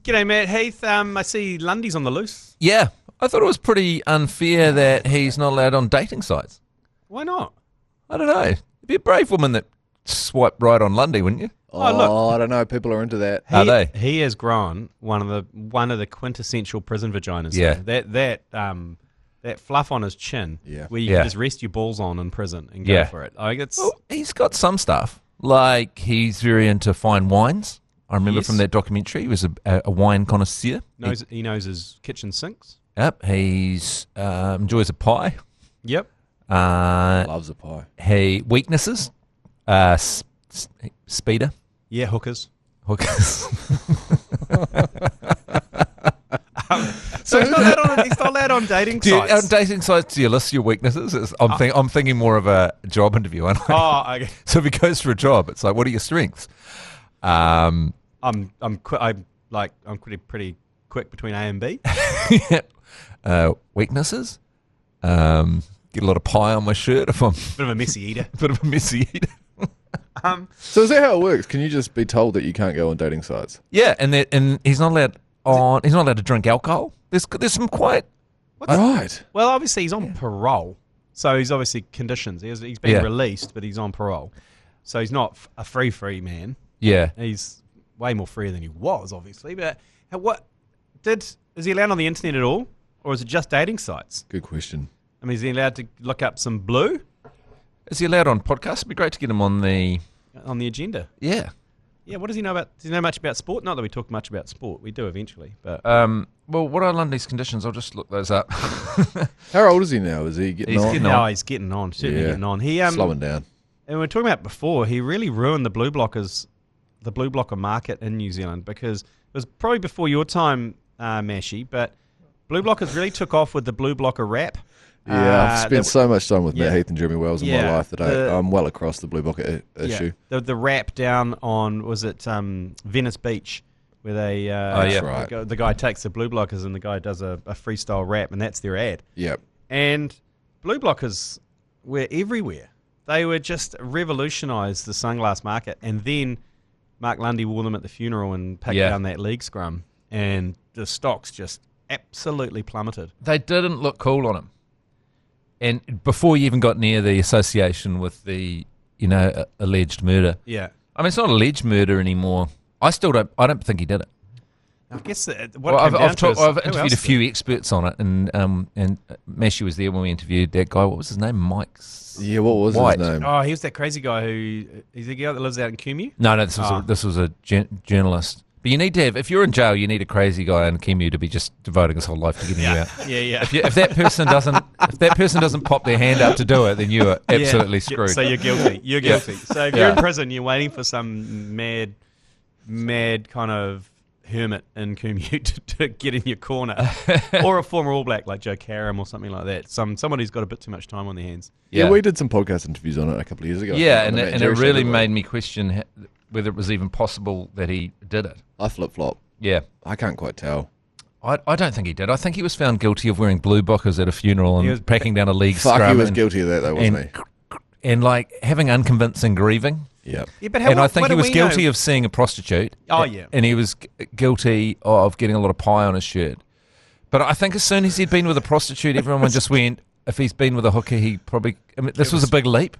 G'day, Matt. Heath, I see Lundy's on the loose. Yeah, I thought it was pretty unfair that he's not allowed on dating sites. Why not? I don't know. You'd be a brave woman that swiped right on Lundy, wouldn't you? Oh, look. I don't know. People are into that. Are they? He has grown one of the quintessential prison vaginas. Yeah. That fluff on his chin, Yeah. where you can just rest your balls on in prison and go for it. Like it's Well, he's got some stuff. Like, he's very into fine wines. I remember from that documentary, he was a wine connoisseur. He knows his kitchen sinks. Yep, he's enjoys a pie. Yep. Loves a pie. Weaknesses, speeder. Yeah, hookers. So he's not allowed on dating sites. On dating sites, do you list your weaknesses? I'm thinking more of a job interview. Aren't I? Okay. So if he goes for a job, it's like, what are your strengths? I'm pretty quick between A and B. Weaknesses. Get a lot of pie on my shirt if I'm Bit of a messy eater. So is that how it works? Can you just be told that you can't go on dating sites? Yeah, and he's not allowed He's not allowed to drink alcohol. There's some quite Right. Well, obviously he's on parole, so he's obviously conditions. He's been released, but he's on parole, so he's not a free man. Yeah. He's way more free than he was, obviously. But is he allowed on the internet at all, or is it just dating sites? Good question. I mean, is he allowed to look up some blue Is he allowed on podcasts? It'd be great to get him on the agenda? Yeah. Yeah, what does he know about? Does he know much about sport? Not that we talk much about sport. We do eventually, but Well, what are Lundy's conditions? I'll just look those up. How old is he now? Is he getting on? He's getting on. Certainly getting on. He slowing down. And we were talking about before. He really ruined the blue blocker market in New Zealand, because it was probably before your time, Mashy, but blue blockers really took off with the blue blocker rap. Yeah, I've spent so much time with Matt Heath and Jeremy Wells in my life that I'm well across the blue blocker issue. The rap down on, was it Venice Beach, where they the guy takes the blue blockers and the guy does a freestyle rap, and that's their ad. Yep. And blue blockers were everywhere. They were just revolutionised the sunglass market, and then Mark Lundy wore them at the funeral and packed down that league scrum, and the stocks just absolutely plummeted. They didn't look cool on him. And before you even got near the association with the, alleged murder. Yeah. I mean, it's not alleged murder anymore. I don't think he did it. I guess I've interviewed a few experts on it, and Mashy was there when we interviewed that guy. What was his name? Mike. Yeah, what was White. his name? Oh, he was that crazy guy he's the guy that lives out in Kumu? No, this was a journalist. But you need to have, if you're in jail, you need a crazy guy in Kimu to be just devoting his whole life to getting you out. Yeah. If that person doesnd pop their hand up to do it, then you are absolutely screwed. So you're guilty. You're guilty. So if you're in prison, you're waiting for some mad kind of hermit in Kumu to get in your corner, or a former All Black like Joe Karam or something like that. Someone who's got a bit too much time on their hands. Yeah, we did some podcast interviews on it a couple of years ago. Yeah, and it really made me question whether it was even possible that he did it. I flip-flop. Yeah. I can't quite tell. I don't think he did. I think he was found guilty of wearing blue blockers at a funeral and packing down a league scrum. Fuck, he was guilty of that though, wasn't he? And like having unconvincing grieving. Yep. Yeah, but I think he was guilty of seeing a prostitute. Oh, yeah. And he was guilty of getting a lot of pie on his shirt. But I think as soon as he'd been with a prostitute, everyone just went, if he's been with a hooker, he probably... I mean, this was a big leap.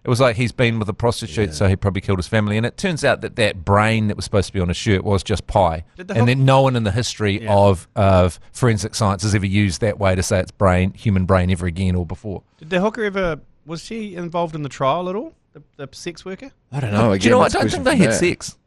It was like he's been with a prostitute, so he probably killed his family. And it turns out that brain that was supposed to be on his shirt was just pie. And then no one in the history of forensic science has ever used that way to say it's human brain ever again or before. Did the hooker ever... Was she involved in the trial at all? The sex worker? I don't know. Do you know what? I don't think they had sex.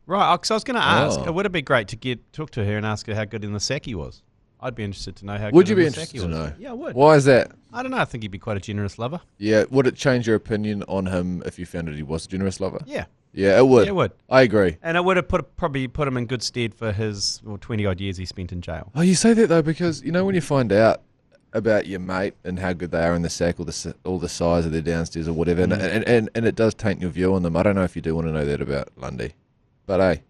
Right, because I was going to ask, it would have been great to talk to her and ask her how good in the sack he was. I'd be interested to know how would good you in be the sack he interested was. to know? Yeah, I would. Why is that? I don't know. I think he'd be quite a generous lover. Yeah, would it change your opinion on him if you found out he was a generous lover? Yeah. Yeah, it would. Yeah, it would. I agree. And it would have probably put him in good stead for his 20-odd years he spent in jail. Oh, you say that, though, because, when you find out about your mate and how good they are in the sack, all the size of their downstairs or whatever, and it does taint your view on them. I don't know if you do want to know that about Lundy. But, hey,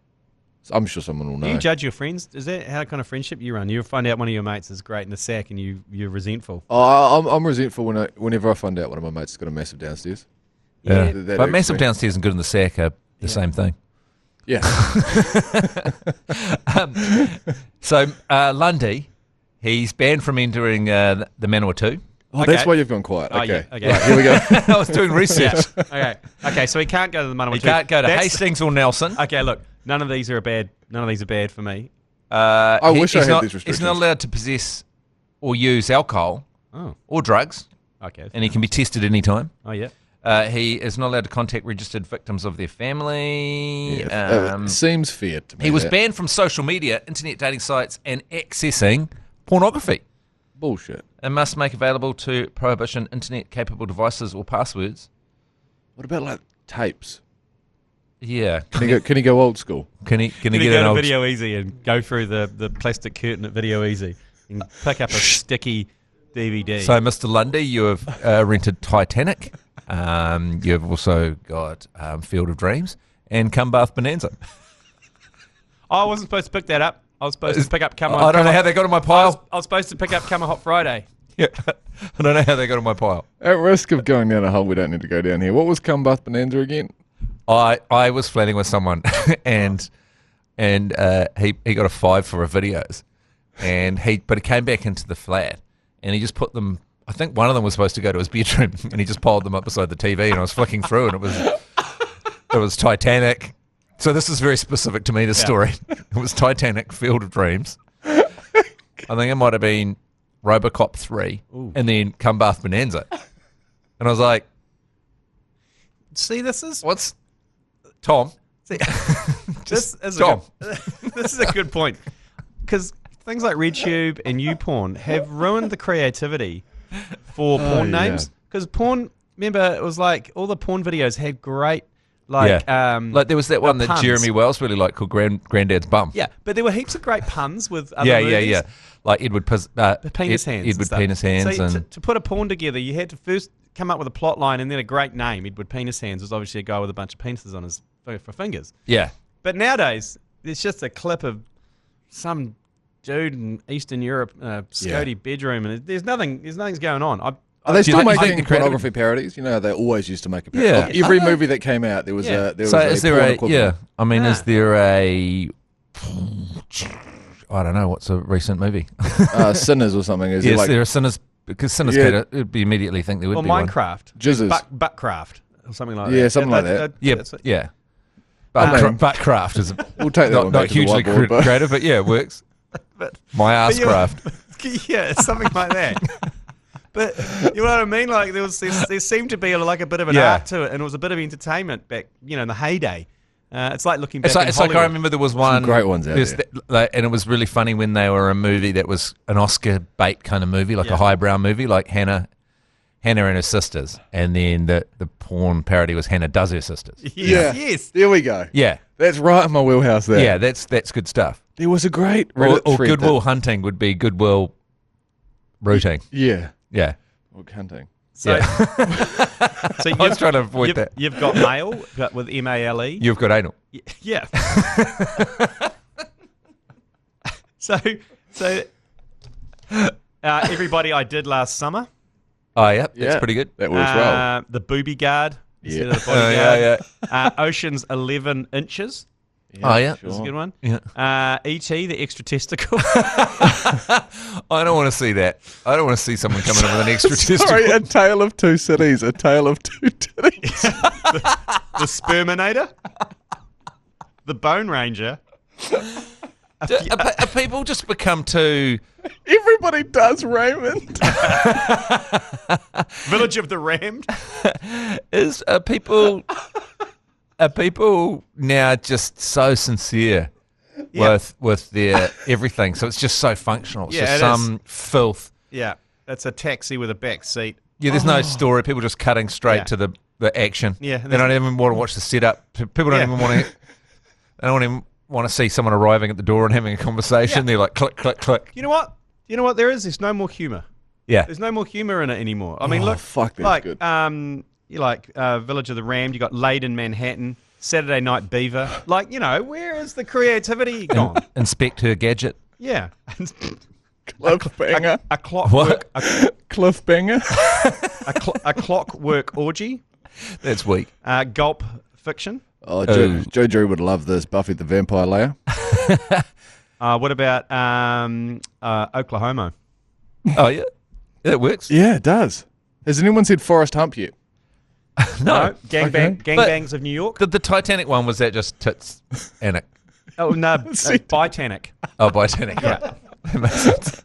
I'm sure someone will know. Do you judge your friends? Is that how kind of friendship you run? You find out one of your mates is great in the sack and you're resentful. Oh, I'm resentful whenever I find out one of my mates has got a massive downstairs. Yeah. But massive downstairs and good in the sack are the same thing. Yeah. So Lundy, he's banned from entering the Manawa 2. Oh, that's why you've gone quiet. Oh, Okay. yeah, okay. Right, here we go. I was doing research. Okay, so he can't go to the Manawa 2. He can't go to Hastings or Nelson. Okay, look, none of these are bad for me. I wish I had these restrictions. He's not allowed to possess or use alcohol or drugs. Okay. And he can be tested any time. Oh, yeah. He is not allowed to contact registered victims of their family. Seems fair to me. He was banned from social media, internet dating sites, and accessing pornography. Bullshit. And must make available to prohibition internet-capable devices or passwords. What about like tapes? Yeah. Can he go old school? Can he Can get you an go to old... Video Easy and go through the plastic curtain at Video Easy and pick up a sticky DVD? So, Mr. Lundy, you have rented Titanic. You've also got Field of Dreams and Come Bath Bonanza. I wasn't supposed to pick that up. I was supposed to pick up I don't know how they got on my pile. I was supposed to pick up Come a Hot Friday. Yeah, I don't know how they got on my pile. At risk of going down a hole we don't need to go down here, what was Come Bath Bonanza again? I was flatting with someone and he got a 5 for a videos, but he came back into the flat and he just put them. I think one of them was supposed to go to his bedroom and he just piled them up beside the TV, and I was flicking through and it was Titanic. So this is very specific to me, this story. It was Titanic, Field of Dreams. I think it might have been RoboCop 3 and then Come Bath Bonanza. And I was like, see, this is what's Tom? See, this is Tom. This is a good point, because things like RedTube and YouPorn have ruined the creativity for porn names. Because porn, remember, it was like all the porn videos had great like there was that one that puns. Jeremy Wells really liked called Granddad's Bum. Yeah, but there were heaps of great puns with other movies. Yeah. Like Edward Penis Hands. Edward Penis Hands. So and to put a porn together, you had to first come up with a plot line and then a great name. Edward Penis Hands was obviously a guy with a bunch of penises on his for fingers. Yeah. But nowadays, it's just a clip of some dude in Eastern Europe, Scotty bedroom, and nothing's going on. Are they still making the pornography parodies? You know, they always used to make a parody. Yeah. Like every movie that came out, there was a is there porn a equivalent. I mean, is there a I don't know, what's a recent movie? Sinners or something. Is Yes, it like there are Sinners, because Sinners would be immediately think there would be one. Minecraft. Jizzes. Buttcraft or something like that. Yeah, something like that. Yeah. Buttcraft is We'll take that one not back to the hugely whiteboard, but- creative, but yeah, it works. But My ass craft. Yeah, something like that. But you know what I mean? Like there seemed to be like a bit of an art to it, and it was a bit of entertainment back, in the heyday. It's like looking back. It's like I remember there was one great ones out there. and it was really funny when they were a movie that was an Oscar bait kind of movie, like a highbrow movie, like Hannah and her sisters, and then the porn parody was Hannah Does Her Sisters. Yes. There we go. Yeah, That's right in my wheelhouse there. yeah, that's good stuff. There was a great Or Reddit thread Goodwill Hunting would be Goodwill Routing. Yeah. Yeah. Or hunting. So, I was trying to avoid that. You've got male, but with MALE. You've got anal. Yeah. So everybody I did last summer. Oh, yeah, that's pretty good. That works well. The booby guard instead of the Oh, bodyguard. yeah. Ocean's 11 inches. Oh, yeah. That's a good one. Yeah. E.T., the extra testicle. I don't want to see that. I don't want to see someone coming up with an extra testicle. Sorry, A Tale of Two Cities, A Tale of Two Titties. The Sperminator. The Bone Ranger. Are people just become too... Everybody does Raymond. Village of the Rammed. Are people now just so sincere with their everything? So it's just so functional. It's just some filth. Yeah, that's a taxi with a back seat. Yeah, there's no story. People just cutting straight to the action. Yeah, they don't even want to watch the setup. People don't even want to. They don't even want to see someone arriving at the door and having a conversation. Yeah. They're like click, click, click. You know what? There's no more humour. Yeah, there's no more humour in it anymore. I mean, look, fuck, that's like good. You like Village of the Rammed. You got Laid in Manhattan. Saturday Night Beaver. Like, where is the creativity gone? Inspect Her Gadget. Yeah. Cliffbanger. A clockwork. Cliffbanger. A clockwork orgy. That's weak. Gulp Fiction. Oh, Joe Drew would love this. Buffy the Vampire Slayer. What about Oklahoma? Oh, yeah. It works. Yeah, it does. Has anyone said Forrest Hump yet? No. Gangbangs of New York. The Titanic one, was that just tits and it? Oh, no. Titanic. Oh, Titanic. Yeah. Right. That makes sense.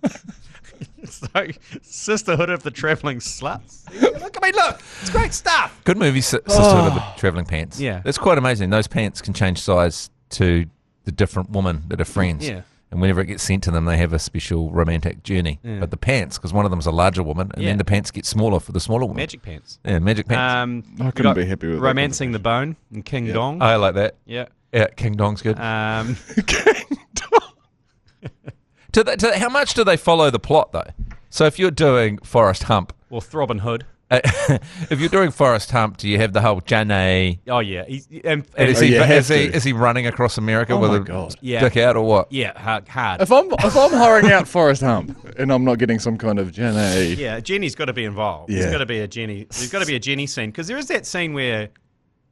So, Sisterhood of the Travelling Sluts. Look at me, look. It's great stuff. Good movie, Sisterhood of the Travelling Pants. Yeah. It's quite amazing. Those pants can change size to the different women that are friends. Yeah. And whenever it gets sent to them, they have a special romantic journey. Yeah. But the pants, because one of them is a larger woman, and then the pants get smaller for the smaller woman. Magic Pants. Yeah, magic pants. I couldn't be happy with that. Romancing the Bone and King Dong. I like that. Yeah. Yeah, King Dong's good. King Dong. How much do they follow the plot, though? So if you're doing Forrest Hump, Or Throbbing Hood. if you're doing Forrest Hump, do you have the whole Janae? Oh, yeah. Is he running across America with a dick out or what? Yeah, hard. If I'm hiring out Forrest Hump and I'm not getting some kind of Jenny. Yeah, Jenny's got to be involved. Yeah. There's got to be a Jenny. There's got to be a Jenny scene because there is that scene where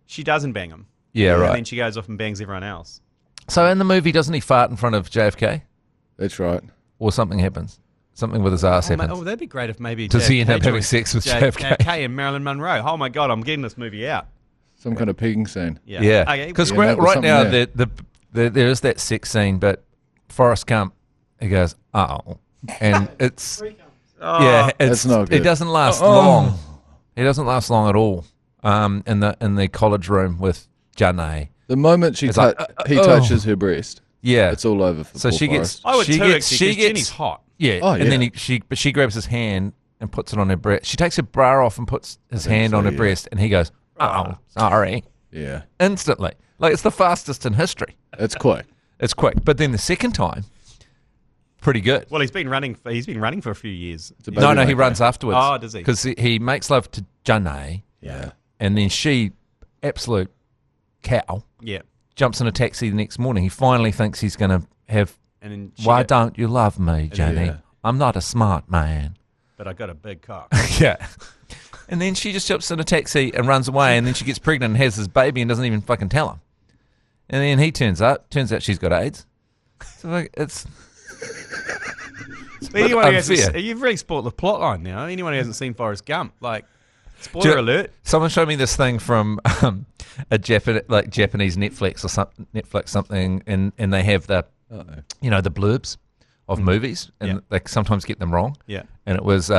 she doesn't bang him. Yeah, right. And then she goes off and bangs everyone else. So in the movie, doesn't he fart in front of JFK? That's right. Or something happens? Something with his ass happens. Oh, that'd be great if maybe Does he end up JFK having sex with JFK? JFK and Marilyn Monroe. Oh my God, I'm getting this movie out. Some kind of pegging scene. Yeah. Okay. Because Yeah, right now, there. there is that sex scene, but Forrest Gump, he goes, uh-oh. And it's... Yeah, That's not good. It doesn't last long. It doesn't last long at all. In the college room with Janae. The moment he touches her breast, Yeah, it's all over for so poor she Forrest. gets. I would she too, gets. actually, She 'cause gets. Jenny's hot. Yeah, Oh, and yeah. then she grabs his hand and puts it on her breast. She takes her bra off and puts his hand on her breast, and he goes, "Oh, sorry," Yeah, instantly. Like it's the fastest in history. it's quick. It's quick, but then the second time, pretty good. Well, he's been running for a few years. It's a baby No, he maker. runs afterwards. Oh, does he? Because he makes love to Janae, Yeah. and then she, absolute cow, Yeah. jumps in a taxi the next morning. He finally thinks he's going to have. And then Why don't you love me, Jenny? Yeah. I'm not a smart man. But I got a big cock. Yeah. And then she just jumps in a taxi and runs away, and then she gets pregnant and has this baby and doesn't even fucking tell him. And then he turns out she's got AIDS. So like, it's But anyone who unfair. hasn't, you've really spoiled the plot line now. Anyone who hasn't seen Forrest Gump, like, spoiler alert. Someone showed me this thing from a Japanese Netflix or something, and they have the the blurbs of movies, and they sometimes get them wrong. Yeah. And it was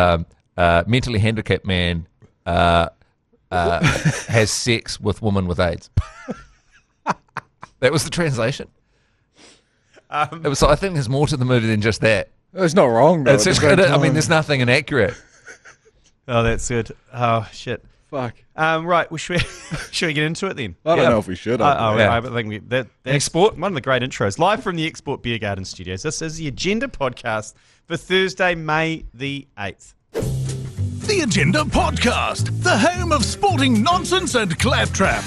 mentally handicapped man has sex with woman with AIDS. That was the translation. It was. I think there's more to the movie than just that. It's not wrong, though. It's just, there's nothing inaccurate. Oh, that's good. Oh, shit. Fuck. Right, well, should we get into it then? I don't know if we should. I think the Export, one of the great intros, live from the Export Beer Garden Studios. This is the Agenda podcast for Thursday, May the 8th. The Agenda Podcast, the home of sporting nonsense and claptrap.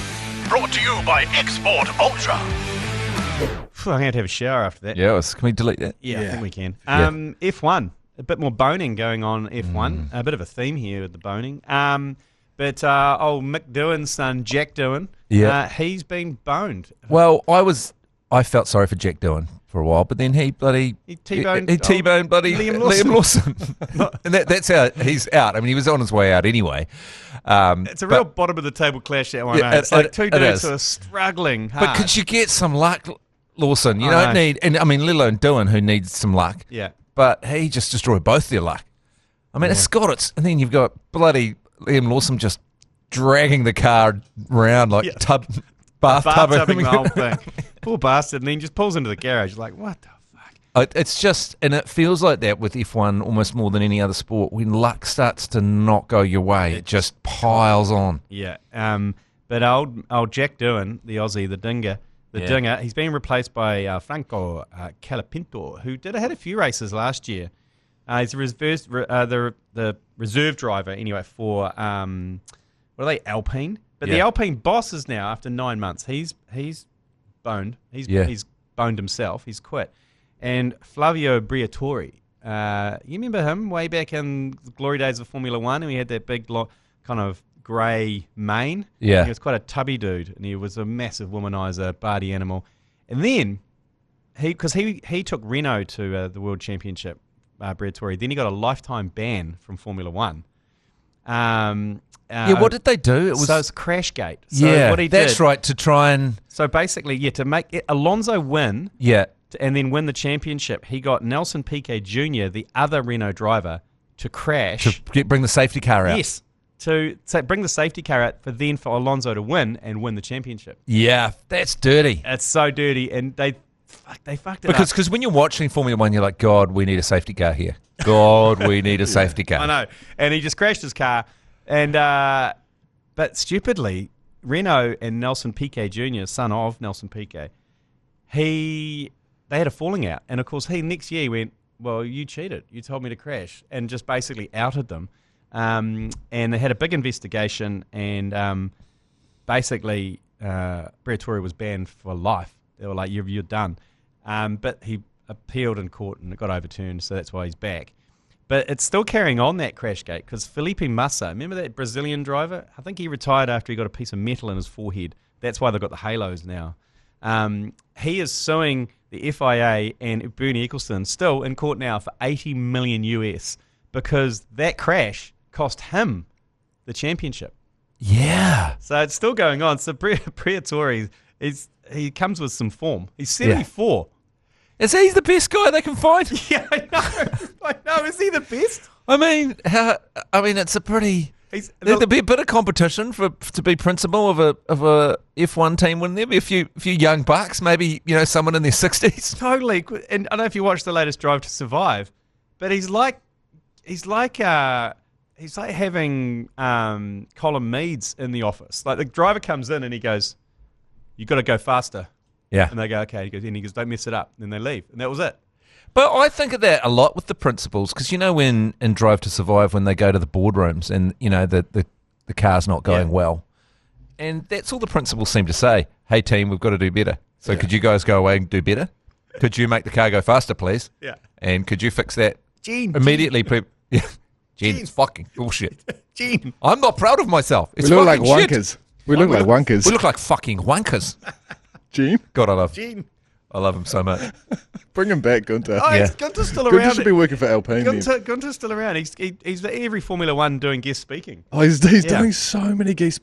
Brought to you by Export Ultra. Phew, I'm going to have a shower after that. Yeah, can we delete that? Yeah, I think we can. Yeah. F1, a bit more boning going on F1. A bit of a theme here with the boning. But old Mick Doohan's son, Jack Doohan, he's been boned. Well, I felt sorry for Jack Doohan for a while, but then he T-boned bloody Liam Lawson. And that's how he's out. I mean, he was on his way out anyway. It's a real bottom of the table clash, that one. Yeah, it's like two dudes is. who are struggling hard. But could you get some luck, Lawson? You I don't know. need, and I mean, let alone Doohan, who needs some luck. Yeah. But he just destroyed both their luck. I mean, it's got it. And then you've got bloody Liam Lawson just dragging the car around like bathtubing Bathtubing the whole thing. Poor bastard. And then he just pulls into the garage. He's like, what the fuck? It's just, and it feels like that with F1 almost more than any other sport. When luck starts to not go your way, it just piles on. Yeah. But old Jack Doohan, the Aussie, the Dinger, he's been replaced by Franco Calapinto, who had a few races last year. He's the reserve driver, anyway, for, what are they, Alpine? But the Alpine boss is now, after 9 months, he's boned. He's boned himself. He's quit. And Flavio Briatore, you remember him way back in the glory days of Formula One, and we had that big kind of grey mane. Yeah. He was quite a tubby dude, and he was a massive womanizer, bardy animal. And then, because he took Renault to the World Championship, Briatore, then he got a lifetime ban from Formula One. What did they do? So it's Crashgate. So what he that's did, right, to try and... So basically, to make Alonso win... Yeah. And then win the championship, he got Nelson Piquet Jr., the other Renault driver, to crash. To bring the safety car out. Yes. To bring the safety car out for Alonso to win and win the championship. Yeah, that's dirty. It's so dirty, and they fucked it up. Because when you're watching Formula One, you're like, God, we need a safety car here. God, we need a safety car. I know. And he just crashed his car. And but stupidly, Renault and Nelson Piquet Jr., son of Nelson Piquet, they had a falling out. And, of course, next year he went, well, you cheated. You told me to crash. And just basically outed them. And they had a big investigation. And basically, Briatore was banned for life. They were like, you're done. But he appealed in court and it got overturned. So that's why he's back. But it's still carrying on, that Crashgate, because Felipe Massa, remember that Brazilian driver? I think he retired after he got a piece of metal in his forehead. That's why they've got the halos now. He is suing the FIA and Bernie Ecclestone still in court now for $80 million US because that crash cost him the championship. Yeah. So it's still going on. So Briatore, he comes with some form. He's 74. Is he the best guy they can find? Yeah, I know. Is he the best? I mean, it's a pretty... There'd be a bit of competition to be principal of a F1 team, wouldn't there? Be a few young bucks, maybe someone in their 60s. Totally. And I don't know if you watched the latest Drive to Survive, but he's like having Colin Meads in the office. Like the driver comes in and he goes, "You got to go faster." Yeah. And they go, "Okay." He goes, "Don't mess it up." And then they leave, and that was it. But I think of that a lot with the principals, because when in Drive to Survive, when they go to the boardrooms and the car's not going well, and that's all the principals seem to say. Hey team, we've got to do better. So could you guys go away and do better? Could you make the car go faster, please? Yeah. And could you fix that Gene immediately? Yeah. Gene, it's fucking bullshit. Gene, I'm not proud of myself. It's we look like fucking shit. wankers. We look like wankers. We look like fucking wankers. Gene? God, I love Gene. I love him so much. Bring him back, Gunter. Oh, Yeah. Gunter's still around. Gunter should be working for Alpine. Gunter's still around. He's at every Formula One doing guest speaking. Oh, he's doing so many guest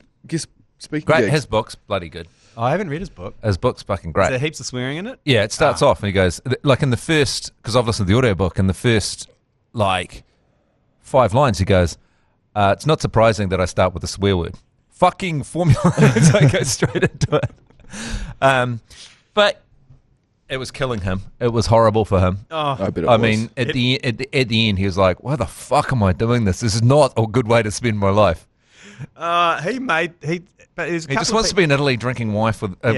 speaking Great. gigs. His book's bloody good. Oh, I haven't read his book. His book's fucking Is great. there heaps of swearing in it? Yeah, it starts off and he goes, like in the first, because I've listened to the audiobook, in the first, 5 lines, he goes, it's not surprising that I start with a swear word. Fucking Formula. So I go straight into it. But it was killing him. It was horrible for him. Oh, I bet it I was. mean, at the end, he was like, why the fuck am I doing this? This is not a good way to spend my life. He just wants to be in Italy drinking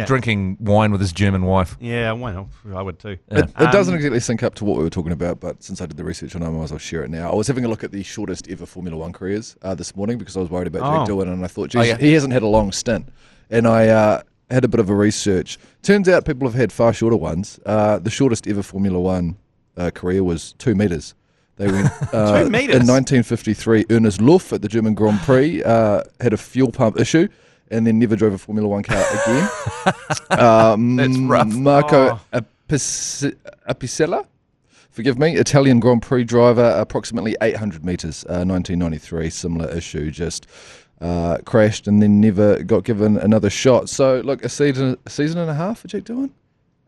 drinking wine with his German wife. Yeah, well, I would too. It doesn't exactly sync up to what we were talking about, but since I did the research on him, I might as well share it now. I was having a look at the shortest ever Formula One careers this morning because I was worried about Jack Doohan, and I thought, geez, he hasn't had a long stint. And I had a bit of a research. Turns out people have had far shorter ones. The shortest ever Formula One career was 2 metres. They went 2 metres? In 1953, Ernest Luff at the German Grand Prix had a fuel pump issue and then never drove a Formula One car again. That's rough. Marco Apicella, forgive me, Italian Grand Prix driver, approximately 800 metres, 1993, similar issue, just crashed and then never got given another shot. So, look, a season and a half for Jack Doohan?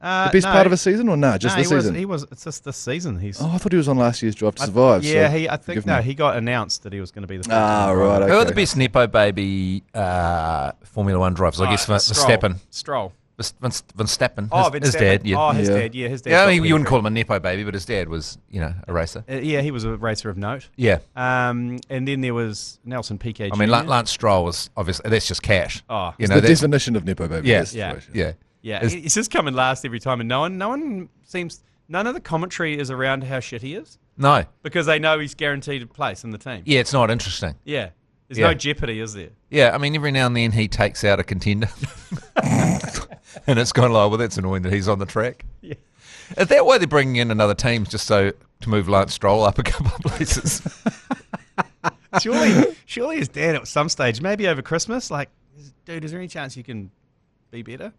The best part of a season or just this season? It's just this season. I thought he was on last year's Drive to Survive. Yeah, so I think he got announced that he was going to be the. Right. Okay. Who are the best Nepo baby Formula One drivers? I guess Verstappen. Stroll. Verstappen. Oh, his dad. Yeah. Oh, his dad. Yeah, his dad. Yeah, I mean, you wouldn't call him a Nepo baby, but his dad was, a racer. Yeah, he was a racer of note. Yeah. And then there was Nelson Piquet Jr. I mean, Lance Stroll was obviously, that's just cash. Oh. It's the definition of Nepo baby. Yeah. He's just coming last every time, and none of the commentary is around how shit he is. No. Because they know he's guaranteed a place in the team. Yeah, it's not interesting. Yeah. There's no jeopardy, is there? Yeah, I mean, every now and then he takes out a contender. And it's kind of like, well, that's annoying that he's on the track. Yeah. Is that why they're bringing in another team, just so to move Lance Stroll up a couple of places? surely his dad at some stage, maybe over Christmas, like, dude, is there any chance you can be better?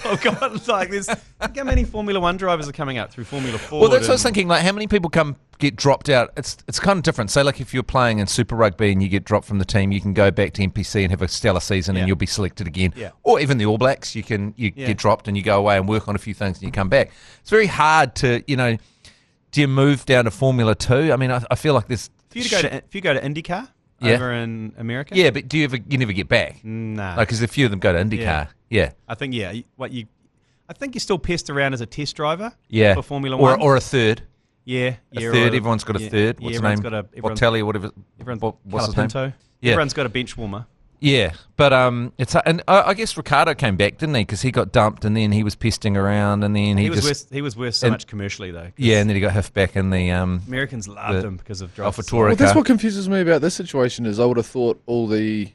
Oh God! It's like there's how many Formula One drivers are coming up through Formula 4? Well, that's what I was thinking. Like, how many people get dropped out? It's kind of different. Say, like, if you're playing in Super Rugby and you get dropped from the team, you can go back to NPC and have a stellar season, and you'll be selected again. Yeah. Or even the All Blacks, you get dropped and you go away and work on a few things and you come back. It's very hard to, do you move down to Formula 2? I mean, I feel like this. If you go to IndyCar over in America, but you never get back? No, because a few of them go to IndyCar. Yeah. I think I think you're still pissed around as a test driver. Yeah. For Formula One or a third. Yeah. A third. Everyone's got a third. What's his name? Botelli or whatever. What's his name? Yeah. Everyone's got a bench warmer. Yeah, but I guess Ricciardo came back, didn't he? Because he got dumped and then he was pesting around and then he was worth so much commercially though. Yeah, and then he got hiffed back in the Americans loved him because of drive. Well, that's what confuses me about this situation is I would have thought all the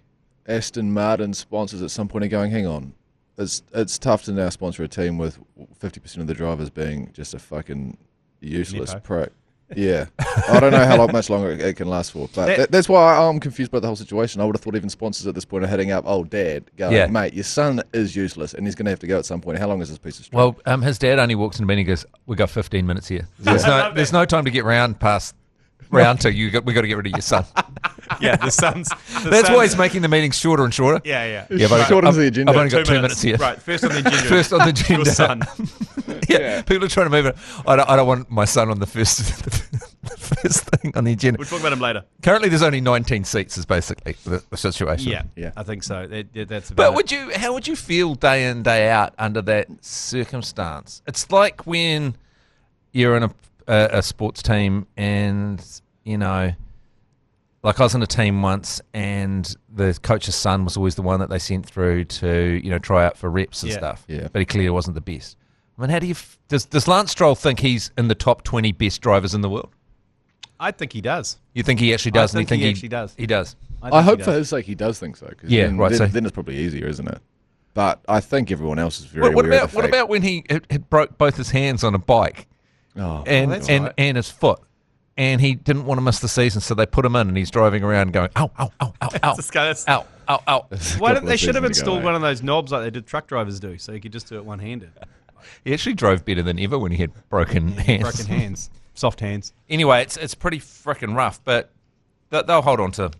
Aston Martin sponsors at some point are going, hang on, it's tough to now sponsor a team with 50% of the drivers being just a fucking useless prick. Yeah, I don't know how much longer it can last for, but that's why I'm confused by the whole situation. I would have thought even sponsors at this point are hitting up old dad, going, mate, your son is useless, and he's going to have to go at some point. How long is this piece of string? Well, his dad only walks in and he goes, "We got 15 minutes here. There's no time to get past round two. We got to get rid of your son." Yeah, the son's. That's why he's making the meetings shorter and shorter. Yeah. Shorter the agenda. I've only got 2 minutes here. Right, first on the agenda. First on the agenda. Your son. Yeah, people are trying to move it. I don't want my son on the first thing on the agenda. We'll talk about him later. Currently, there's only 19 seats. Is basically the situation. Yeah, I think so. That's about. But how would you feel day in day out under that circumstance? It's like when you're in a sports team and like I was in a team once, and the coach's son was always the one that they sent through to try out for reps and stuff. Yeah. But he clearly wasn't the best. I mean, how do you does Lance Stroll think he's in the top 20 best drivers in the world? I think he does. You think he actually does? I think he actually does. He does. I hope for his sake he does think so. Then it's probably easier, isn't it? But I think everyone else is very aware of the fact. What about when he had broke both his hands on a bike and his foot? And he didn't want to miss the season, so they put him in, and he's driving around going, ow, ow, ow, ow, ow, ow, ow, ow. Why didn't they should have installed one of those knobs like they did truck drivers do, so he could just do it one-handed? He actually drove better than ever when he had broken hands. Broken hands. Soft hands. Anyway, it's pretty frickin' rough, but they'll hold on to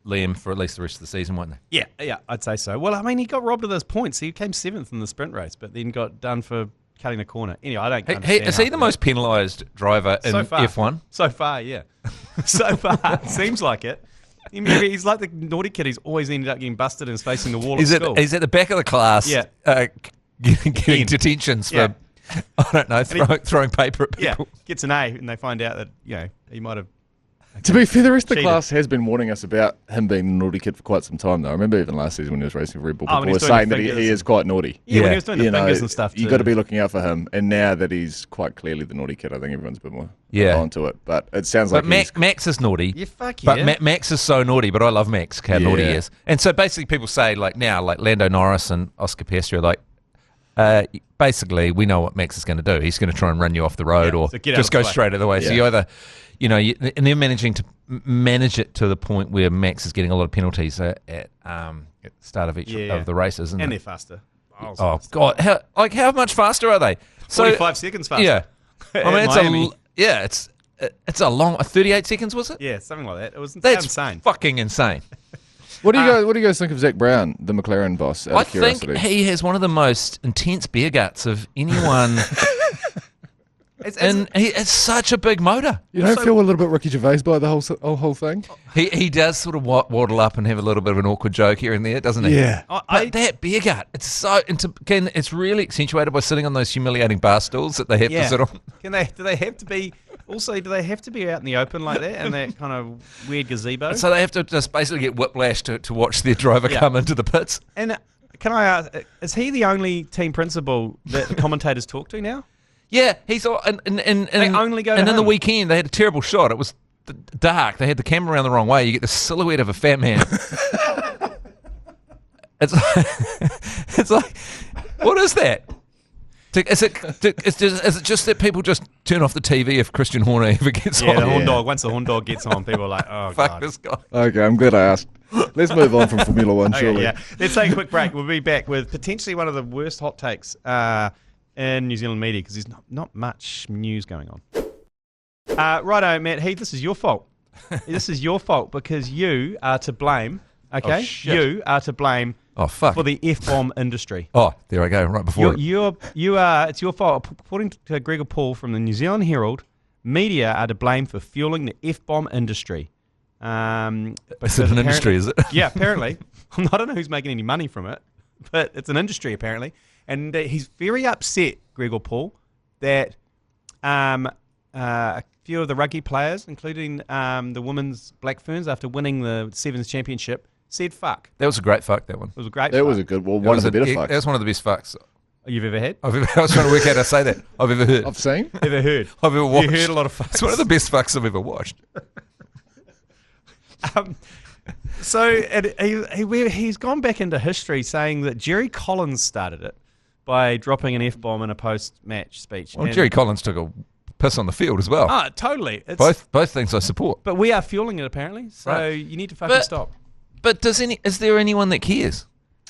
Liam for at least the rest of the season, won't they? Yeah, I'd say so. Well, I mean, he got robbed of those points. He came 7th in the sprint race, but then got done for cutting the corner. Anyway, I don't understand. Is he the most penalised driver in F1? So far, yeah. So far, seems like it. He's like the naughty kid. He's always ended up getting busted and is facing the wall at school. He's at the back of the class getting detentions for, I don't know, throwing paper at people. Yeah, gets an A, and they find out that, he might have... To be fair, the rest of the class has been warning us about him being a naughty kid for quite some time, though. I remember even last season when he was racing for Red Bull, people were saying that he is quite naughty. Yeah, when he was doing the fingers and stuff, too. You've got to be looking out for him. And now that he's quite clearly the naughty kid, I think everyone's a bit more onto it. But it sounds like Max is naughty. Yeah, fuck yeah. But Max is so naughty, but I love Max, how naughty he is. And so basically people say, like now, like Lando Norris and Oscar Piastri, like, basically we know what Max is going to do. He's going to try and run you off the road or just go straight out of the way. Yeah. So you either... and they're managing to manage it to the point where Max is getting a lot of penalties at the start of each of the races. And they're faster. Oh, God. How much faster are they? 45 seconds faster. Yeah. I mean, it's a long... 38 seconds, was it? Yeah, something like that. That's insane. Fucking insane. What do you guys think of Zach Brown, the McLaren boss, out of curiosity? think he has one of the most intense beer guts of anyone... And it's such a big motor. You don't feel a little bit Ricky Gervais by the whole thing? He does sort of waddle up and have a little bit of an awkward joke here and there, doesn't he? Yeah. But that beer gut, it's really accentuated by sitting on those humiliating bar stools that they have to sit on. Do they have to be out in the open like that in that kind of weird gazebo? So they have to just basically get whiplash to watch their driver come into the pits. And can I ask, is he the only team principal that the commentators talk to now? Yeah, he's all, and they only go. And in the weekend they had a terrible shot. It was dark. They had the camera around the wrong way. You get the silhouette of a fat man. It's like, what is that? Is it just that people just turn off the TV if Christian Horner ever gets on? Yeah, the horn dog. Once the horn dog gets on, people are like, oh, Fuck God. this guy. Okay, I'm glad I asked. Let's move on from Formula One, Okay, surely. yeah. Let's take a quick break. We'll be back with potentially one of the worst hot takes in New Zealand media because there's not much news going on. Righto, Matt Heath, this is your fault. This is your fault because you are to blame. Okay, Oh, shit. you are to blame Oh, fuck. for the F-bomb industry. Oh, there I go, right before it. You are. It's your fault. According to Gregor Paul from the New Zealand Herald, media are to blame for fueling the F-bomb industry. Is it an industry, is it? Yeah, apparently. I don't know who's making any money from it, but it's an industry apparently. And he's very upset, Gregor Paul, that a few of the rugby players, including the women's Black Ferns, after winning the Sevens Championship, said fuck. That was a great fuck, that one. It was a great That fuck was a good one. One of the better fucks. That was one of the best fucks you've ever had? I was trying to work out how to say that. I've ever heard. I've seen. Ever heard? I've ever watched. You heard a lot of fucks. It's one of the best fucks I've ever watched. So he's gone back into history saying that Jerry Collins started it by dropping an F-bomb in a post-match speech. Well, And- Jerry Collins took a piss on the field as well. Ah, totally. It's, Both things I support. But we are fueling it apparently, so Right. you need to fucking stop. But is there anyone that cares?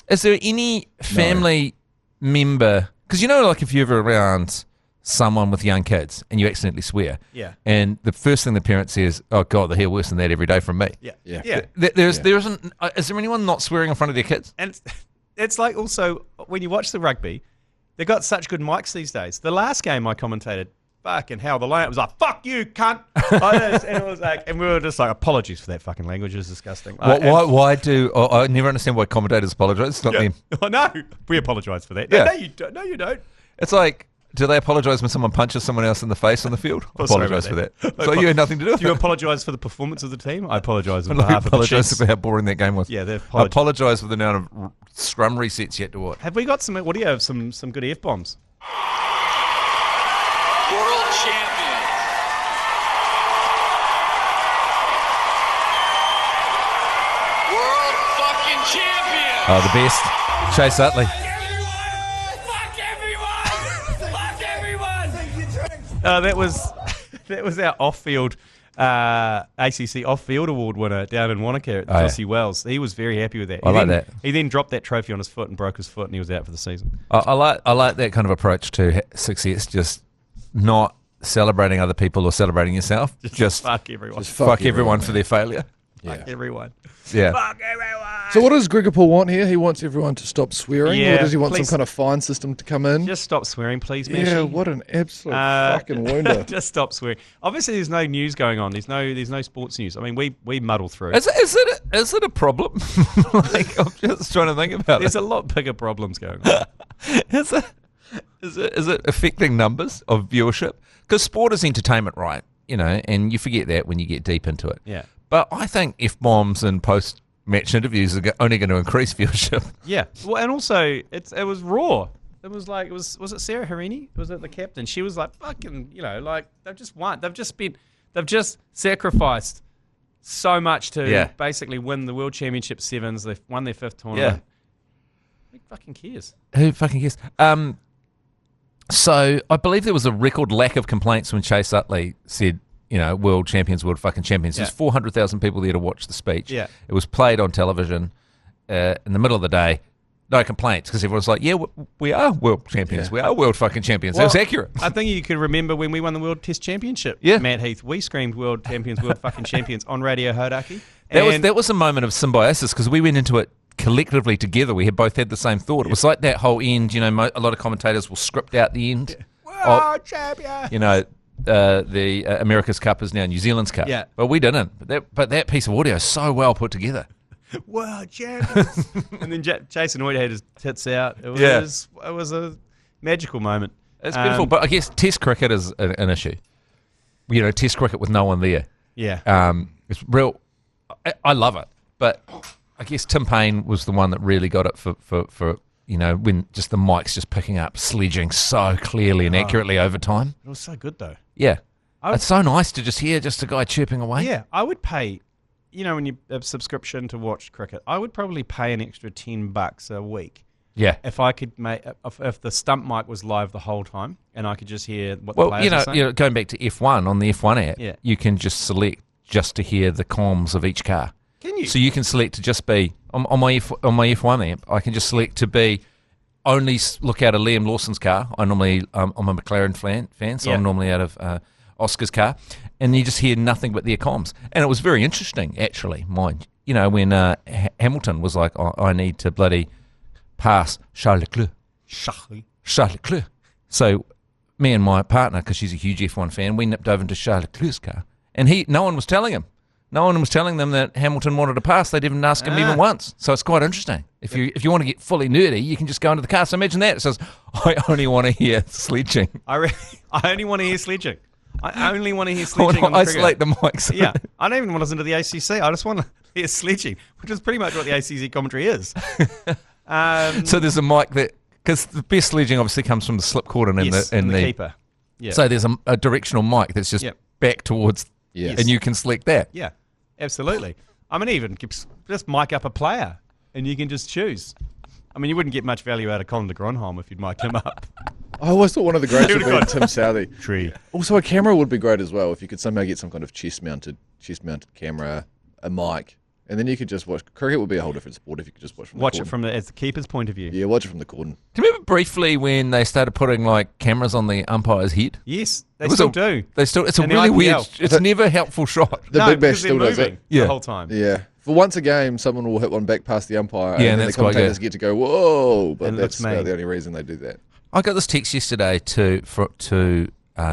Is there any family member? Because like if you're ever around someone with young kids and you accidentally swear, Yeah. and the first thing the parent says, "Oh God, they hear worse than that every day from me." Yeah. Yeah. Yeah. There isn't. Is there anyone not swearing in front of their kids? And it's like also when you watch the rugby, they've got such good mics these days. The last game I commentated, fucking hell, the line was like, fuck you, cunt. And it was like, and we were just like, apologies for that fucking language, it's disgusting. Why do I never understand why commentators apologise? It's not them. Oh, no, we apologise for that. Yeah. No, you don't. No, you don't. It's like, do they apologise when someone punches someone else in the face on the field? Oh, sorry Apologise for about that. So you had nothing to do with Do you it. apologise for the performance of the team? I apologise on I behalf of the apologise Chiefs. for how boring that game was. Yeah, they I apologise for the amount of scrum resets you had to watch. Have we got some audio of some good F-bombs? World champions. World fucking champions. Oh, the best. Chase Utley. Fuck everyone! Fuck everyone! That was our off-field ACC off-field award winner down in Wanaka at Oh, yeah. Jossie Wells. He was very happy with that. I like that. He then dropped that trophy on his foot and broke his foot, and he was out for the season. I like that kind of approach to success. Just not celebrating other people or celebrating yourself. Just Fuck everyone. fuck everyone for their failure. Fuck everyone. Yeah. Fuck everyone. So what does Gregor Paul want here? He wants everyone to stop swearing, Yeah, or does he want please. some kind of fine system to come in? Just stop swearing, please, yeah, Messi. what an absolute Uh, fucking wonder. Just stop swearing. Obviously, there's no news going on. There's no sports news. I mean, we muddle through. Is it a problem? Like, I'm just trying to think about There's it. a lot bigger problems going on. Is it affecting numbers of viewership? Because sport is entertainment, right? And you forget that when you get deep into it. Yeah. But I think F-bombs and post-match interviews are only going to increase viewership. Yeah. Well, and also it was raw. It was like was it Sarah Harini? Was it the captain? She was like fucking, like they've just won. They've just sacrificed so much to basically win the World Championship Sevens. They've won their 5th tournament. Who fucking cares? Who fucking cares? So I believe there was a record lack of complaints when Chase Utley said, world champions, world fucking champions. Yeah. There's 400,000 people there to watch the speech. Yeah. It was played on television in the middle of the day. No complaints because everyone's like, yeah, we are world champions. Yeah. We are world fucking champions. That was accurate. I think you could remember when we won the World Test Championship. Yeah. Matt Heath, we screamed world champions, world fucking champions on Radio Hodaki. That was a moment of symbiosis because we went into it collectively together. We had both had the same thought. It was like that whole end. A lot of commentators will script out the end. World champion. The America's Cup is now New Zealand's Cup. Yeah. But we didn't. But that piece of audio is so well put together. World champions. And then Jason Hoyt had his tits out. It was a magical moment. It's beautiful. But I guess Test cricket is an issue. Test cricket with no one there. Yeah. It's real. I love it. But I guess Tim Payne was the one that really got it for when just the mic's just picking up sledging so clearly and accurately over time. It was so good though. Yeah. It's so nice to just hear just a guy chirping away. Yeah, I would pay, when you have a subscription to watch cricket, I would probably pay an extra $10 a week Yeah. If I could make, if the stump mic was live the whole time, and I could just hear what the players are saying. You know, going back to F1 on the F1 app, Yeah. you can just select just to hear the comms of each car. Can you? So you can select to just be on my F1 app. I can just select to be only look out of Liam Lawson's car. I'm a McLaren fan, so I'm normally out of Oscar's car, and you just hear nothing but their comms. And it was very interesting, actually. Mind you know, when Hamilton was like, I need to bloody pass Charles Leclerc. So me and my partner, because she's a huge F1 fan, we nipped over into Charles Leclerc's car, and no one was telling him. No one was telling them that Hamilton wanted to pass. They didn't ask him even once. So it's quite interesting. If you want to get fully nerdy, you can just go into the car. So imagine that. It says, I only want to hear sledging. I only want to hear sledging. I only want to hear sledging. I isolate the mics. Yeah. I don't even want to listen to the ACC. I just want to hear sledging, which is pretty much what the ACC commentary is. So there's a mic that, because the best sledging obviously comes from the slipcord and the keeper. Yeah. So there's a directional mic that's just back towards, and you can select that. Yeah. Absolutely. I mean, even just mic up a player, and you can just choose. I mean, you wouldn't get much value out of Colin de Gronholm if you'd mic him up. I always thought one of the greats would be Tim Southey. Tree. Also, a camera would be great as well if you could somehow get some kind of chest-mounted camera, a mic, and then you could just watch. Cricket would be a whole different sport if you could just watch from it from as the keeper's point of view. Yeah, watch it from the cordon. Do you remember briefly when they started putting like cameras on the umpire's head? Yes, they still do. It's a And really the weird. IPL. It's never a helpful shot. The Big Bash still does it. The whole time. Yeah. For once a game, someone will hit one back past the umpire, Yeah, and then that's the commentators quite get to go, whoa! But And that's looks about mean. the only reason they do that. I got this text yesterday to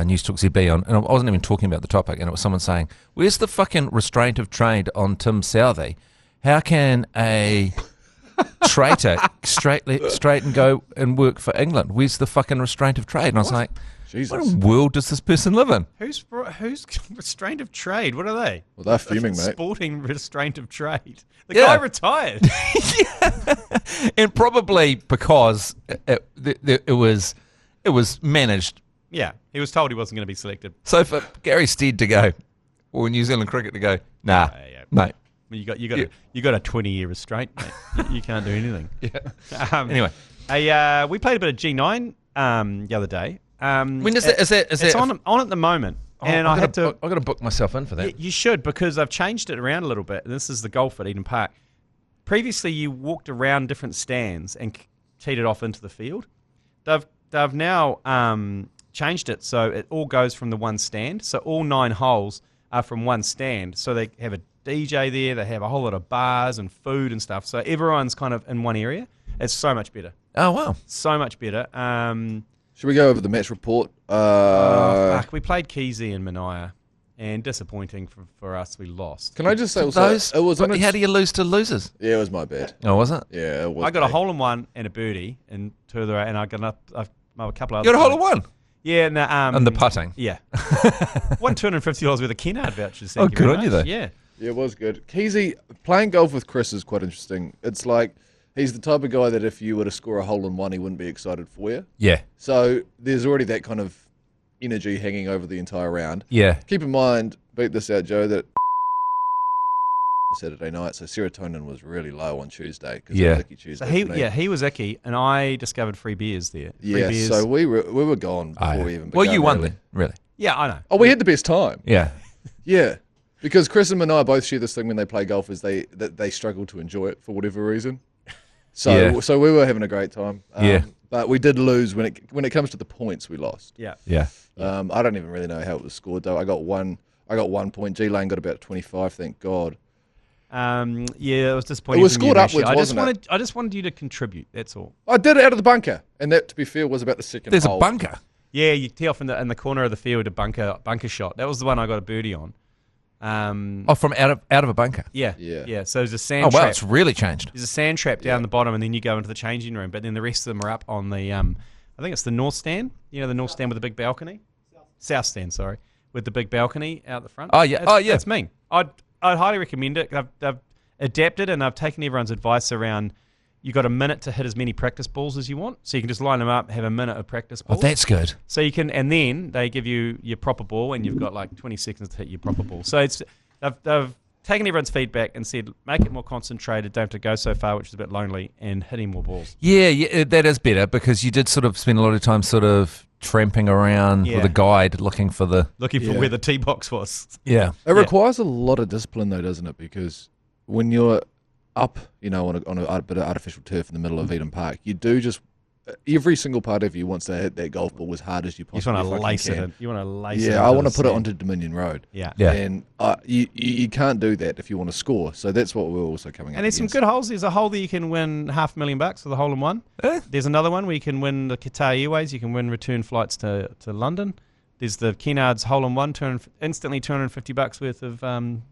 News Talk ZB on, and I wasn't even talking about the topic, and it was someone saying, "Where's the fucking restraint of trade on Tim Southey? How can a traitor straight and go and work for England? Where's the fucking restraint of trade?" And I was like, Jesus. what world does this person live in? Who's restraint of trade? What are they? Well, they're fuming, mate. Sporting restraint of trade. The Yeah. guy retired. And probably because it was managed. Yeah, he was told he wasn't going to be selected. So for Gary Stead to go, or New Zealand cricket to go, nah, Yeah. mate. You got a 20-year restraint, mate. You can't do anything. Yeah. Anyway, we played a bit of G9 the other day. when is that? Is It's that on at the moment, and I've I have to. got to book myself in for that. You should, because I've changed it around a little bit. This is the golf at Eden Park. Previously, you walked around different stands and teed it off into the field. They've now changed it so it all goes from the one stand. So all 9 holes are from one stand. So they have a DJ there. They have a whole lot of bars and food and stuff. So everyone's kind of in one area. It's so much better. Oh wow! So much better. Should we go over the match report? Fuck. We played Keezy and Mania, and disappointing for us, we lost. Can I just say also, it was on how do you lose to losers? Yeah, it was my bad. Oh, was it? Yeah, it was. I got a bad. hole-in-one and a birdie, and two of the, and I got a couple of You other. got a hole in one. Yeah, And the putting. Yeah. Won $250 worth of Kennard vouchers. Oh, Thank you good very on you, much. though. Yeah. Yeah, it was good. Keezy, playing golf with Chris is quite interesting. It's like he's the type of guy that if you were to score a hole-in-one, he wouldn't be excited for you. Yeah. So there's already that kind of energy hanging over the entire round. Yeah. Keep in mind, beat this out, Joe, that Saturday night, so serotonin was really low on Tuesday. Yeah. It was Icky Tuesday So for me. he was icky, and I discovered free beers there. Free Yeah, beers. so we were gone before we even began. Well, you won really. then, really. Yeah, I know. Oh, we had the best time. Yeah. Yeah, because Chris and I both share this thing when they play golf is they struggle to enjoy it for whatever reason. So so we were having a great time. Yeah. But we did lose when it comes to the points. We lost. Yeah. Yeah. I don't even really know how it was scored though. I got one point. G Lane got about 25. Thank God. Yeah, it was disappointing. It was from you, scored actually. upwards, wasn't it? I just wanted you to contribute. That's all. I did it out of the bunker, and that, to be fair, was about the second There's hole. a bunker. Yeah, you tee off in the corner of the field a bunker shot. That was the one I got a birdie on. Oh, from out of a bunker. Yeah. Yeah. So there's a sand Oh wow, trap. it's really changed. There's a sand trap down the bottom, and then you go into the changing room. But then the rest of them are up on the, I think it's the north stand. You know, the north stand with the big balcony? South stand, sorry. With the big balcony out the front. Oh, yeah. That's me. I'd highly recommend it. They've adapted, and I've taken everyone's advice around you got a minute to hit as many practice balls as you want. So you can just line them up, have a minute of practice Oh, balls. that's good. So you can, and then they give you your proper ball, and you've got like 20 seconds to hit your proper ball. So they've taken everyone's feedback and said, make it more concentrated, don't have to go so far, which is a bit lonely, and hitting more balls. Yeah, that is better because you did sort of spend a lot of time sort of tramping around with a guide looking for where the tee box was. Yeah. It requires a lot of discipline, though, doesn't it? Because when you're up, on a bit of artificial turf in the middle of Eden Park, you do just every single part of you wants to hit that golf ball as hard as you possibly can. You want to lace it in. You want to lace it. Yeah, I want to put it onto Dominion Road. Yeah. And you can't do that if you want to score. So that's what we're also coming up And there's against. some good holes. There's a hole that you can win $500,000 for the hole in one. There's another one where you can win the Qatar Airways. You can win return flights to London. There's the Kennards hole in one, instantly $250 worth of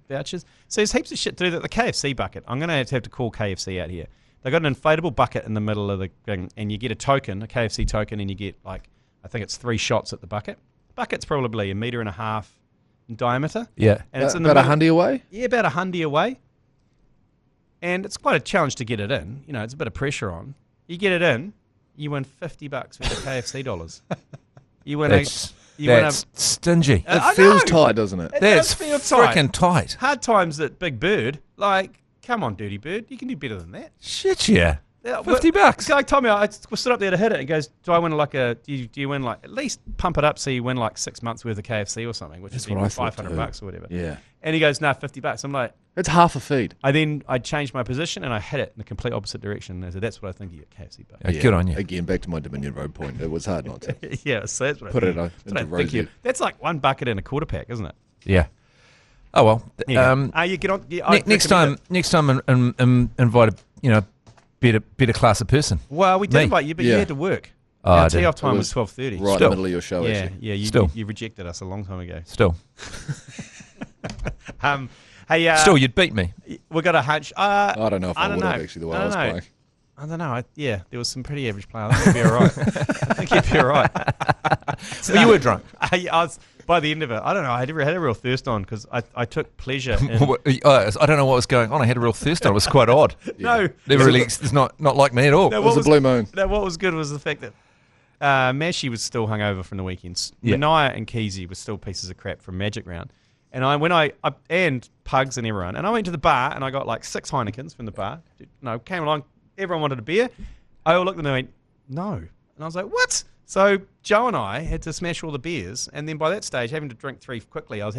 vouchers. So there's heaps of shit to do. The KFC bucket. I'm going to have to call KFC out here. They got an inflatable bucket in the middle of the thing, and you get a token, a KFC token, and you get I think it's 3 shots at the bucket. The bucket's probably 1.5 meters in diameter. Yeah. And it's about 100 away? Yeah, about 100 away. And it's quite a challenge to get it in. It's a bit of pressure on. You get it in, you win $50 worth of KFC dollars. You win That's stingy. It feels tight, doesn't it? That's feel tight. freaking tight. Hard times at Big Bird. Come on, Dirty Bird. You can do better than that. Shit, yeah. Yeah, $50. Guy told me I stood up there to hit it and goes, do I win do you win at least pump it up so you win 6 months worth of KFC or something, which is $500 or whatever. Yeah. And he goes, no, $50. I'm like, it's half a feed. I changed my position and I hit it in the complete opposite direction. And I said, that's what I think you get KFC bucket. Yeah, good on you. Again, back to my Dominion Road point. It was hard not to. Yeah, so that's what Put I it think. into Rosewood. That's like one bucket in a quarter pack, isn't it? Yeah. Oh well. You get on. Next time, invite a better class of person. Well, we did invite you, but you had to work. Our tee off time was 12:30. Right in the middle of your show. Yeah. You rejected us a long time ago. Still. Hey. Still, you'd beat me. We got a hunch. I don't know if I would have actually the way I was playing. I don't know. There was some pretty average players. I think you'd be all right. I think you'd be all right. Well, you were drunk. I was, by the end of it, I don't know. I had a real thirst on because I took pleasure in... I don't know what was going on. I had a real thirst on. It was quite odd. No. It's not like me at all. It was a blue moon. No, what was good was the fact that Mashi was still hungover from the weekends. Yeah. Mania and Keezy were still pieces of crap from Magic Round. And and Pugs and everyone. And I went to the bar and I got 6 Heinekens from the bar. Came along. Everyone wanted a beer. I all looked at them and went, no. And I was like, what? So Joe and I had to smash all the beers. And then by that stage, having to drink 3 quickly, I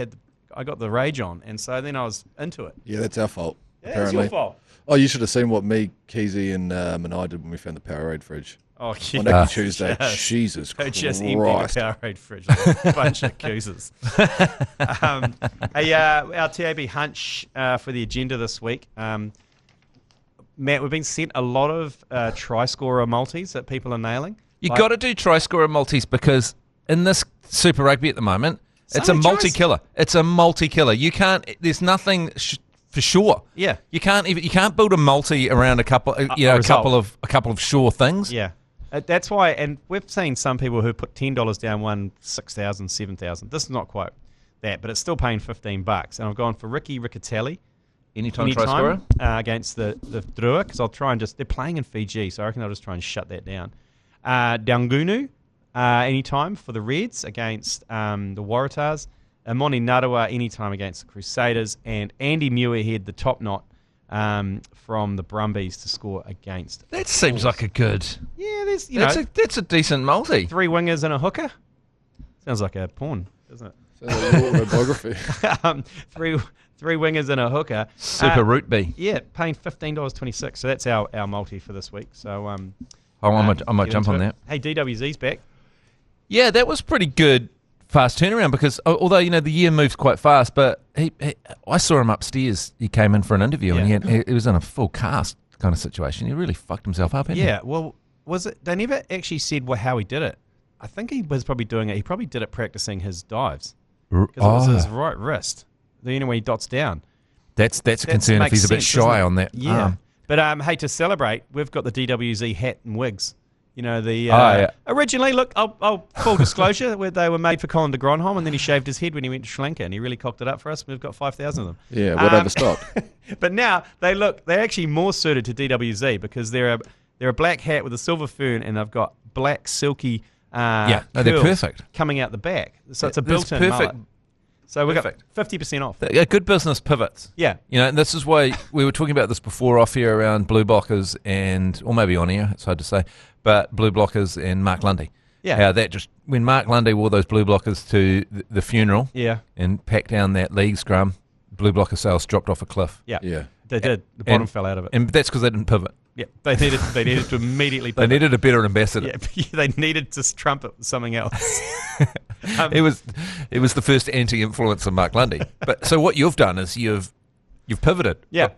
got the rage on. And so then I was into it. Yeah, that's our fault. Yeah, apparently. it's your fault. Oh, you should have seen what me, Keezy, and Manai did when we found the Powerade fridge. Oh, yeah. On Nicky Tuesday. Jesus Christ. Just empty the Powerade fridge like a bunch of coozers. Our TAB hunch for the agenda this week. Matt, we've been sent a lot of try-scorer multis that people are nailing. You got to do try-scorer multis because in this Super Rugby at the moment, it's a multi-killer. It's a multi-killer. You can't. There's nothing for sure. Yeah. You can't build a multi around a couple of sure things. Yeah. That's why, and we've seen some people who put $10 down won 6,000, 7,000. This is not quite that, but it's still paying $15. And I've gone for Ricky Riccatelli. Anytime try scorer? Against the Drua, because I'll try and they're playing in Fiji, so I reckon I'll just try and shut that down. Dangunu, anytime for the Reds against the Waratahs. Moni Narawa, anytime against the Crusaders. And Andy Muirhead, the top knot from the Brumbies to score against. That seems like a good... Yeah, that's a decent multi. 3 wingers and a hooker. Sounds like a porn, doesn't it? Sounds like an autobiography. Three wingers and a hooker. Super Root B. Yeah, paying $15.26. So that's our multi for this week. So I might jump on that. Hey, DWZ's back. Yeah, that was pretty good fast turnaround because although the year moves quite fast, but I saw him upstairs. He came in for an interview and he was in a full cast kind of situation. He really fucked himself up. Yeah. Well, was it? They never actually said how he did it. I think he was probably doing it. He probably did it practicing his dives because it was his right wrist. When he dots down. That's a concern if he's a bit shy on that. Yeah. But hey, to celebrate, we've got the DWZ hat and wigs. Originally, look, I'll full disclosure, where they were made for Colin de Gronholm, and then he shaved his head when he went to Sri Lanka, and he really cocked it up for us. We've got 5,000 of them. Yeah, whatever stock. But now they're actually more suited to DWZ because they're a black hat with a silver fern, and they've got black silky they're perfect coming out the back. So it's a built-in mullet. So we got Perfect. 50% off. Good business pivots. Yeah. And this is why we were talking about this before off here around blue blockers or maybe on air, it's hard to say, but blue blockers and Mark Lundy. Yeah. How that just, when Mark Lundy wore those blue blockers to the funeral and packed down that league scrum, blue blocker sales dropped off a cliff. Yeah. Yeah. They did. The bottom fell out of it. And that's because they didn't pivot. Yeah. They needed to immediately They pivot. needed a better ambassador. Yeah, they needed to trump it with something else. It was the first anti-influence of Mark Lundy. But so what you've done is you've pivoted. Yeah.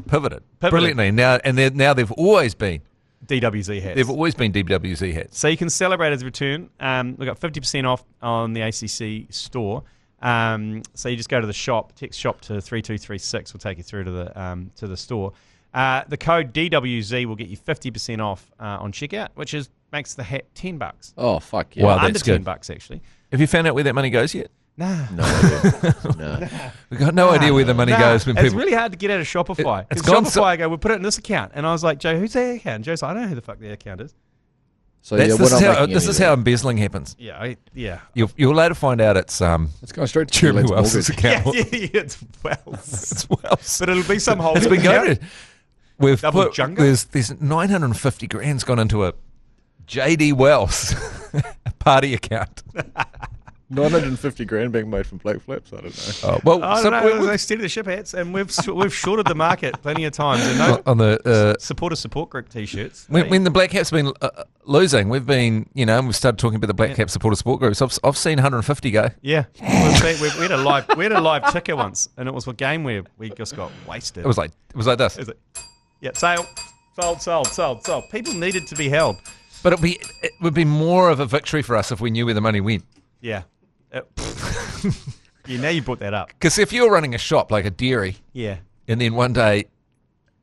Pivoted brilliantly. Now they've always been DWZ hats. They've always been DWZ hats. So you can celebrate his return. We've got 50% off on the ACC store. So you just go to the shop, text shop to 3236. We'll take you through to the store. The code DWZ will get you 50% off on checkout, which makes the hat $10. Oh, fuck yeah. Wow, Under that's good. $10 actually. Have you found out where that money goes yet? Nah. No idea. No. We've got no idea where the money goes when It's people. really hard to get out of Shopify. It's Because gone Shopify, I go, we'll put it in this account. And I was like, Joe, who's that account? And Joe's like, I don't know who the fuck the account is. So This we're not making is any how of embezzling happens. Yeah. You'll later find out it's It's going straight to Jeremy Julian's Wells's mortgage. account. It's Wells. It's Wells. But it'll be some whole It's been going to. We've Double put, Junga? there's 950 grand's gone into a JD Wells party account. 950 grand being made from plate flaps. I don't know. Oh, well, I so don't know. we- They steady the ship hats, and we've shorted the market plenty of times. And no on the support group T-shirts. when the Black Caps have been losing, we've been we've started talking about the Black Cap supporter support groups. I've seen 150 go. Yeah, we had a live ticker once, and it was a game where we just got wasted. It was like this. Is it? Yeah, sold. People needed to be held. But it would be more of a victory for us if we knew where the money went. Yeah. Now you brought that up. Because if you're running a shop like a dairy, Yeah. and then one day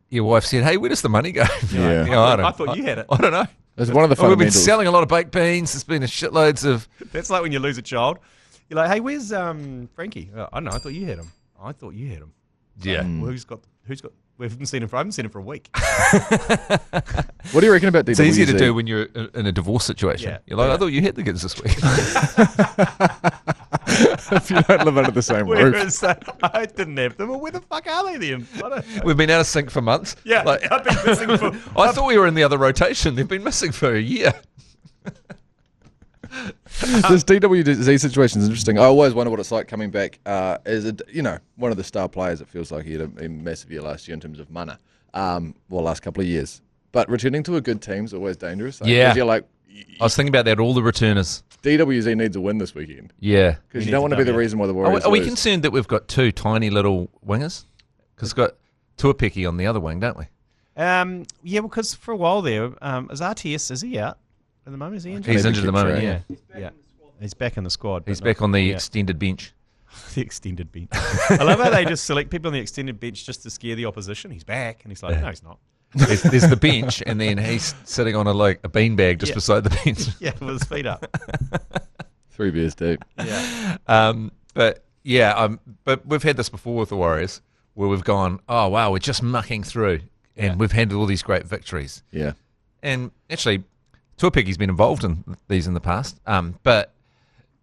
your wife said, "Hey, where does the money go?" Yeah. I thought you had it. I don't know. It's one of the Well, we've been fundamentals. selling a lot of baked beans. There's been shitloads of. That's like when you lose a child. You're like, hey, where's Frankie? Oh, I don't know. I thought you had him. Yeah. Well, who's got? We haven't seen him for. I haven't seen him for a week. What do you reckon about DWZ? It's easier to do when you're in a divorce situation. Yeah. You're like, I thought you had the kids this week. if you don't live under the same Where roof. is that? I didn't have them. Well, where the fuck are they then? I don't know. We've been out of sync for months. Yeah, Like, I've been missing for. I thought we were in the other rotation. They've been missing for a year. This DWZ situation is interesting. I always wonder what it's like coming back as one of the star players. It feels like he had a massive year last year in terms of mana. Last couple of years. But returning to a good team is always dangerous. Yeah. 'Cause you're like, I was thinking about that. All the returners. DWZ needs a win this weekend Yeah. because We you don't need want to to be the W. reason why the Warriors Are we lose. concerned that we've got two tiny little wingers? Because we've got Tuapeki on the other wing, don't we? Yeah, because for a while there, is RTS, is he out at the moment? Is he injured? He's Maybe injured at the keep moment. track. Yeah. He's back in the squad. He's but back on the yeah. extended bench. The extended bench. I love how they just select people on the extended bench just to scare the opposition. He's back, and he's like, no, he's not. There's the bench, and then he's sitting on a beanbag just Yeah. beside the bench. Yeah, with his feet up. 3 beers deep. Yeah. But we've had this before with the Warriors, where we've gone, oh wow, we're just mucking through, and we've had all these great victories. Yeah. And actually, Tuapeki's been involved in these in the past, and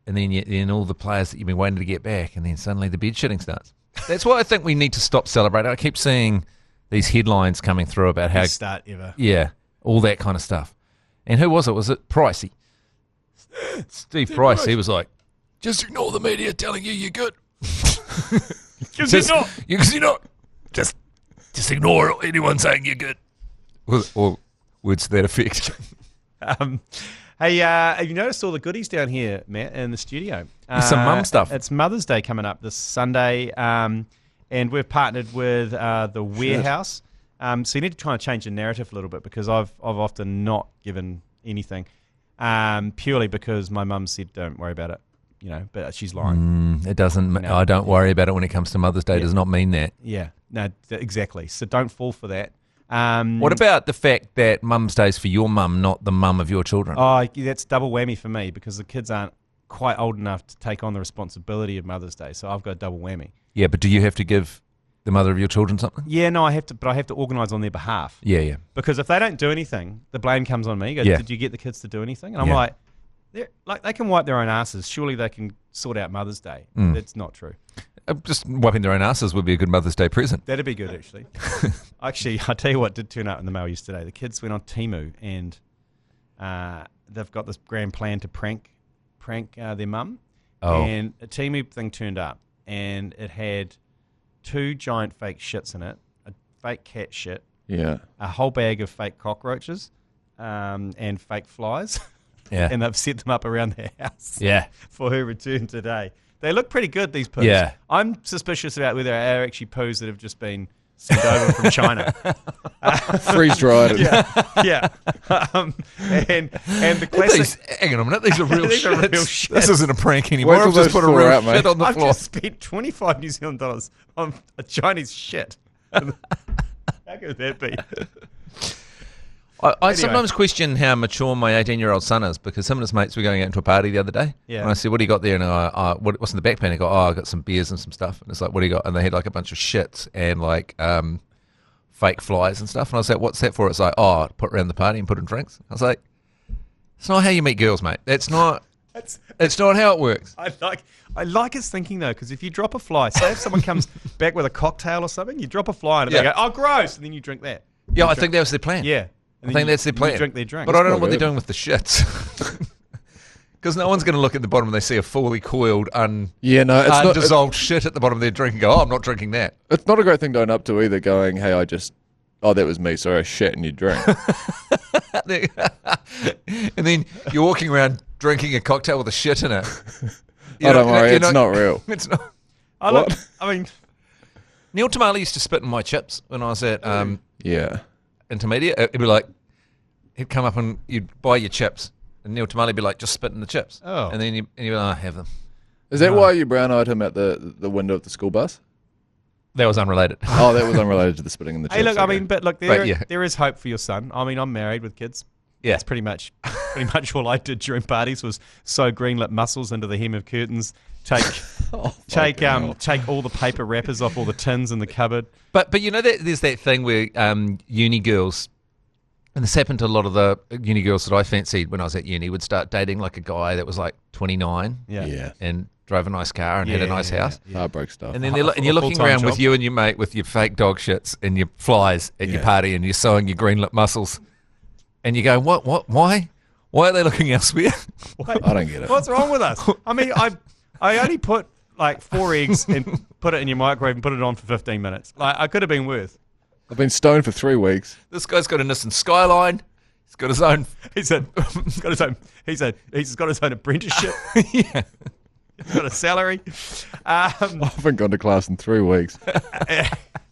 then all the players that you've been waiting to get back, and then suddenly the bed shitting starts. That's why I think we need to stop celebrating. I keep seeing these headlines coming through about how, Best start ever. yeah, all that kind of stuff. And who was it? Was it Pricey? Steve Price. He was like, just ignore the media telling you you're good. Because Just- he's not. Just ignore anyone saying you're good. Or words to that effect. Hey, have you noticed all the goodies down here, Matt, in the studio? Some mum stuff. It's Mother's Day coming up this Sunday, and we've partnered with the Warehouse. So you need to try and change the narrative a little bit because I've often not given anything purely because my mum said don't worry about it, but she's lying. It doesn't. No. I don't worry about it when it comes to Mother's Day. Yeah. Does not mean that. Yeah, no, exactly. So don't fall for that. What about the fact that Mum's Day's for your mum, not the mum of your children? Oh, that's double whammy for me because the kids aren't quite old enough to take on the responsibility of Mother's Day. So I've got a double whammy. Yeah, but do you have to give the mother of your children something? Yeah, no, I have to, but I have to organise on their behalf. Yeah. Because if they don't do anything, the blame comes on me. Go, Yeah. did you get the kids to do anything? And I'm Yeah. like, they can wipe their own asses. Surely they can sort out Mother's Day. That's not true. Just wiping their own asses would be a good Mother's Day present. That'd be good, actually. Actually, I'll tell you what did turn up in the mail yesterday. The kids went on Temu, and they've got this grand plan to prank their mum. Oh. And a Temu thing turned up, and it had 2 giant fake shits in it, a fake cat shit, a whole bag of fake cockroaches, and fake flies. Yeah. And they've set them up around their house for her return today. They look pretty good, these poos. Yeah. I'm suspicious about whether they're actually poos that have just been sent over from China. Freeze-dried. Yeah. And the classic... Hang on a minute, these are real These are shits. real shits. This isn't a prank anymore. Wait till I've just those put a thaw real out, mate. shit on the I've floor. just spent 25 New Zealand dollars on a Chinese shit. How could that be? I sometimes question how mature my 18-year-old son is, because him and his mates were going out into a party the other day. Yeah. And I said, what do you got there? And I what's in the backpack? And I go, I got some beers and some stuff. And it's like, what do you got? And they had like a bunch of shits and like fake flies and stuff. And I was like, what's that for? It's like, put around the party and put in drinks. I was like, it's not how you meet girls, mate. It's not how it works. I like his thinking, though, because if you drop a fly, say if someone comes back with a cocktail or something, you drop a fly and they go, oh, gross, and then you drink that. Yeah, I think that was their plan. Yeah. I think that's their plan. You drink their drink. But I don't know what they're doing with the shits. Because no one's going to look at the bottom and they see a fully coiled, undissolved shit at the bottom of their drink and go, I'm not drinking that. It's not a great thing to own up to either, going, hey, that was me, sorry, I shat in your drink. And then you're walking around drinking a cocktail with a shit in it. Don't worry, it's not real. It's not. I mean, Neil Tamale used to spit in my chips when I was at intermediate. It'd be like, he'd come up and you'd buy your chips, and Neil Tamale would be like, just spit in the chips. Oh. And then you'd be like, have them. Is that why you brown-eyed him at the window of the school bus? That was unrelated. Oh, that was unrelated to the spitting in the chips. Hey, look, okay. there is hope for your son. I mean, I'm married with kids. Yeah. That's pretty much all I did during parties was sew green-lit muscles into the hem of curtains, take all the paper wrappers off all the tins in the cupboard. But you know, there's that thing where uni girls, and this happened to a lot of the uni girls that I fancied when I was at uni, would start dating like a guy that was like 29 and drove a nice car and had a nice house. Heartbreak stuff. And then you're looking around with you and your mate with your fake dog shits and your flies at your party, and you're sewing your green-lit muscles. And you go, what? Why? Why are they looking elsewhere? I don't get it. What's wrong with us? I mean, I only put like 4 eggs and put it in your microwave and put it on for 15 minutes. Like, I could have been worse. I've been stoned for 3 weeks. This guy's got a Nissan Skyline. He's got his own. He's got his own apprenticeship. Yeah. He's got a salary. I haven't gone to class in 3 weeks.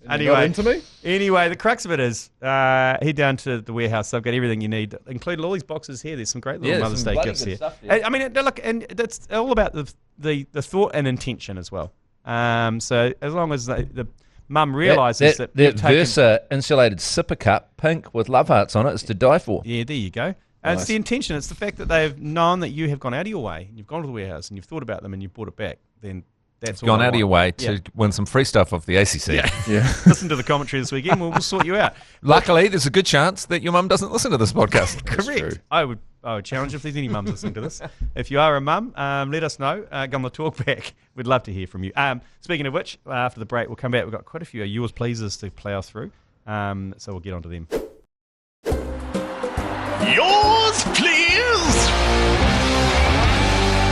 Anyway, into me? Anyway, the crux of it is head down to the warehouse. They've got everything you need, including all these boxes here. There's some great little Mother's Day gifts here. I mean, look, and that's all about the thought and intention as well. So as long as the mum realises that Versa insulated sipper cup, pink with love hearts on it, is to die for. Yeah, there you go. It's the intention. It's the fact that they've known that you have gone out of your way and you've gone to the warehouse and you've thought about them and you've brought it back. Then that's gone out of your way to win some free stuff off the ACC. Yeah. Listen to the commentary this weekend. We'll sort you out. Luckily, there's a good chance that your mum doesn't listen to this podcast. Correct. I would challenge if there's any mums listening to this. If you are a mum, let us know. Go on the talk back. We'd love to hear from you. Speaking of which, after the break, we'll come back. We've got quite a few yours pleasers to plough through. So we'll get on to them. Yours, please.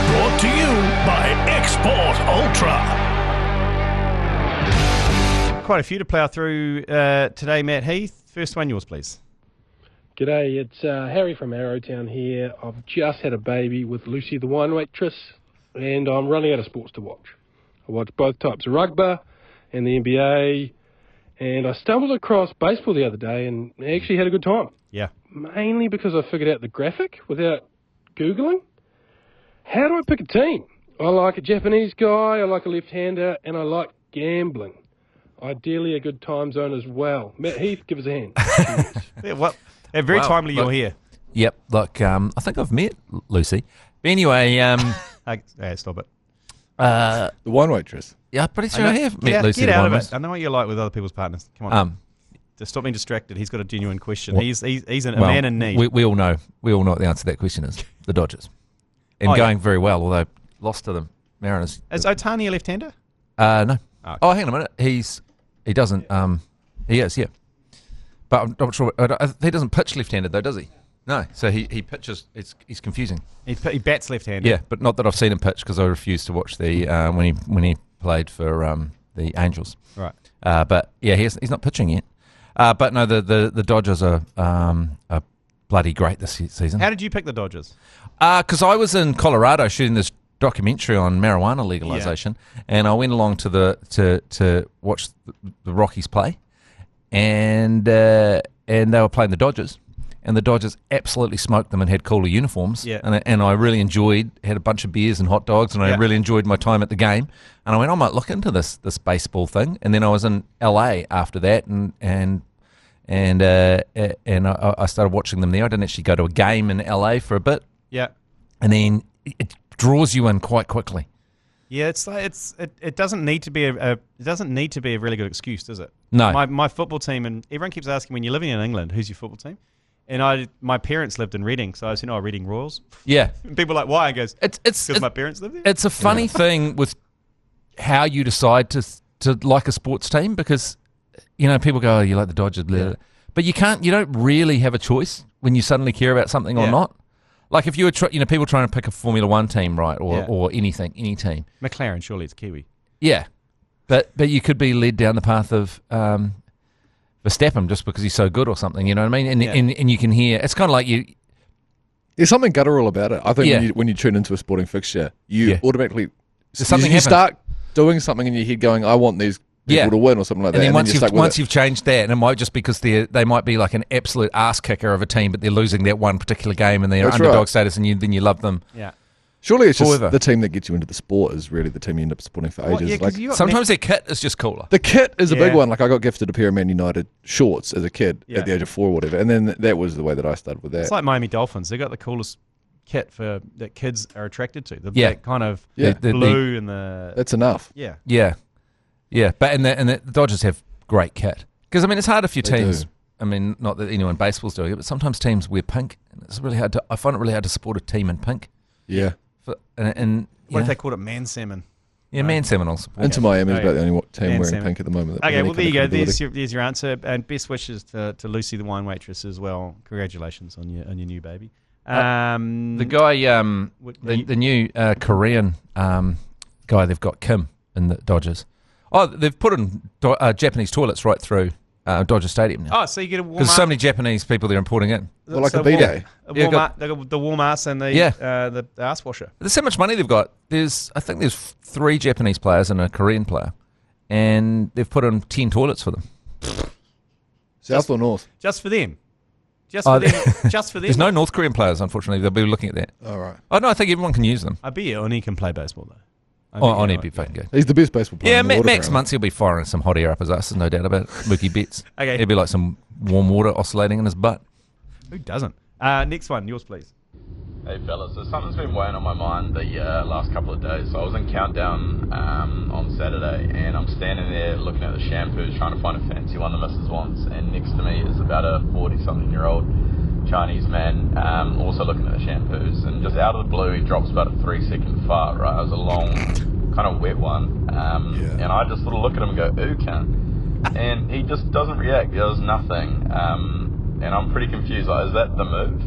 Brought to you by Export Ultra. Quite a few to plough through today, Matt Heath. First one, yours, please. G'day, it's Harry from Arrowtown here. I've just had a baby with Lucy, the wine waitress, and I'm running out of sports to watch. I watch both types of rugby and the NBA, and I stumbled across baseball the other day and actually had a good time. Yeah. Mainly because I figured out the graphic without Googling. How do I pick a team? I like a Japanese guy, I like a left-hander, and I like gambling. Ideally a good time zone as well. Matt Heath, give us a hand. Very timely you're here. Yep. Look, I think I've met Lucy. But anyway, stop it. The wine waitress. Yeah, I'm pretty sure I have met Lucy. Get out of it. I know what you're like with other people's partners. Come on. Just stop being distracted. He's got a genuine question. He's a man in need. We all know. We all know what the answer to that question is. The Dodgers. and going very well, although lost to the Mariners. Is Otani a left-hander? No. Okay. Oh, hang on a minute. He doesn't. He is, yeah. But I'm not sure. He doesn't pitch left-handed though, does he? No. So he pitches. He's confusing. He bats left-handed. Yeah, but not that I've seen him pitch because I refused to watch the when he played for the Angels. Right. But yeah, he's not pitching yet. But no, the Dodgers are bloody great this season. How did you pick the Dodgers? Because I was in Colorado shooting this documentary on marijuana legalization, and I went along to watch the Rockies play, and they were playing the Dodgers, and the Dodgers absolutely smoked them and had cooler uniforms. Yeah. And I really had a bunch of beers and hot dogs, and I really enjoyed my time at the game. And I went, I might look into this baseball thing. And then I was in LA after that, and I started watching them there. I didn't actually go to a game in LA for a bit. Yeah. And then it draws you in quite quickly. Yeah, it's like it doesn't need to be a really good excuse, does it? No. My football team, and everyone keeps asking when you're living in England, who's your football team? And my parents lived in Reading, so I was Reading Royals. Yeah. And people are like, why? I goes, it's because my parents lived there. It's a funny thing with how you decide to like a sports team, because people go, oh, you like the Dodgers, blah, blah. But you don't really have a choice when you suddenly care about something or not. Like if you were, people trying to pick a Formula One team, right, or any team. McLaren, surely it's Kiwi. Yeah, but you could be led down the path of Verstappen just because he's so good or something. You know what I mean? And you can hear it's kind of like you. There's something guttural about it. I think when you tune into a sporting fixture, you automatically start doing something in your head, going, "I want these people to win," or something like that. And then once you've changed that, and it might just because they might be like an absolute ass kicker of a team, but they're losing that one particular game and they're underdog status, and then you love them. Yeah. Surely it's just the team that gets you into the sport is really the team you end up supporting for ages. Sometimes their kit is just cooler. The kit is a big one. Like I got gifted a pair of Man United shorts as a kid at the age of 4 or whatever, and then that was the way that I started with that. It's like Miami Dolphins. They got the coolest kit that kids are attracted to. That kind of blue and the. That's enough. Yeah. Yeah. Yeah, but and the Dodgers have great kit, because it's hard if your teams. I mean, not that anyone in baseball's doing it, but sometimes teams wear pink, and it's really hard I find it really hard to support a team in pink. Yeah. And what if they called it man salmon? Yeah, man salmon also. Inter Miami is about the only team wearing pink at the moment. Okay, well there you go. There's your answer, and best wishes to Lucy, the wine waitress, as well. Congratulations on your new baby. The guy, the new Korean guy, they've got Kim in the Dodgers. Oh, they've put in Japanese toilets right through Dodger Stadium now. Oh, so you get a warm because so many Japanese people they're importing in. Well, like a B-Day. They got the warm ass and the ass washer. There's so much money they've got. I think there's 3 Japanese players and a Korean player, and they've put in 10 toilets for them. South or north? Just for them. Just for them. There's no North Korean players, unfortunately. They'll be looking at that. All right. Oh no, I think everyone can use them. I bet you Oni can play baseball though. He'd be fucking good. He's the best baseball player. Yeah, in the world, Max Muncy will be firing some hot air up his ass, there's no doubt about it. Mookie Betts. Okay. He'll be like some warm water oscillating in his butt. Who doesn't? Next one, yours please. Hey fellas, so something's been weighing on my mind the last couple of days. So I was in Countdown on Saturday, and I'm standing there looking at the shampoos, trying to find a fancy one the missus wants, and next to me is about a 40-something-year-old Chinese man, also looking at the shampoos, and just out of the blue he drops about a 3-second fart, right? It was a long, kind of wet one, and I just sort of look at him and go, ooh, cunt. And he just doesn't react, he does nothing, and I'm pretty confused, like, is that the move?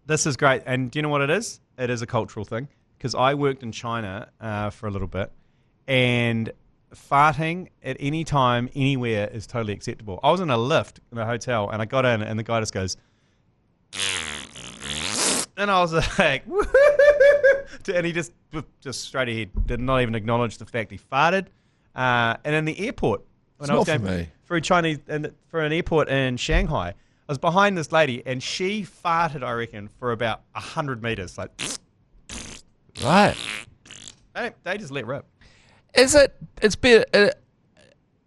This is great, and do you know what it is? It is a cultural thing, because I worked in China for a little bit, and farting at any time, anywhere is totally acceptable. I was in a lift in a hotel, and I got in, and the guy just goes, and I was like, and he just straight ahead, did not even acknowledge the fact he farted. And in the airport, when I was going for an airport in Shanghai, I was behind this lady, and she farted, I reckon, for about 100 meters. Like, right. They just let rip. It's better.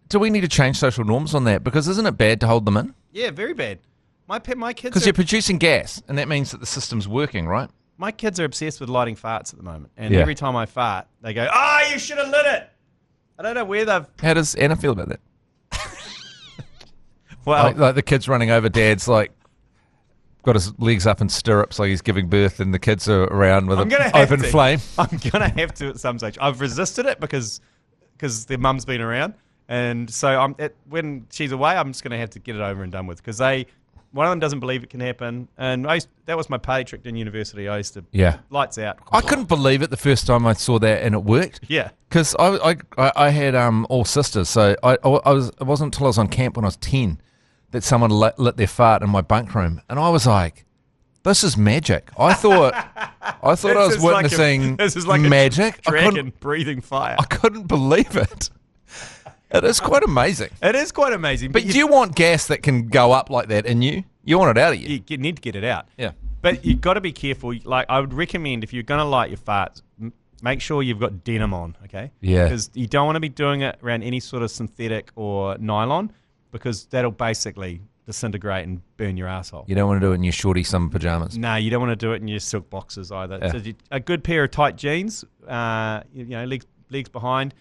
Do we need to change social norms on that? Because isn't it bad to hold them in? Yeah, very bad. My kids. Because you're producing gas, and that means that the system's working, right? My kids are obsessed with lighting farts at the moment, and every time I fart, they go, "Oh, you should have lit it." I don't know where they've. How does Anna feel about that? Well, like the kids running over dad's like got his legs up in stirrups like he's giving birth, and the kids are around with an open flame. I'm gonna have to at some stage. I've resisted it because their mum's been around, and so when she's away, I'm just gonna have to get it over and done with because one of them doesn't believe it can happen, and that was my party trick in university. I used to lights out. I couldn't believe it the first time I saw that, and it worked. Yeah, because I had all sisters, so it wasn't until I was on camp when I was 10 that someone lit their fart in my bunk room, and I was like, "This is magic." I thought I was witnessing magic. A dragon breathing fire. I couldn't believe it. It is quite amazing. It is quite amazing. But do you want gas that can go up like that in you? You want it out of you. You need to get it out. Yeah. But you've got to be careful. Like, I would recommend if you're going to light your farts, make sure you've got denim on, okay? Yeah. Because you don't want to be doing it around any sort of synthetic or nylon because that'll basically disintegrate and burn your asshole. You don't want to do it in your shorty summer pajamas. No, you don't want to do it in your silk boxers either. Yeah. So a good pair of tight jeans, legs behind.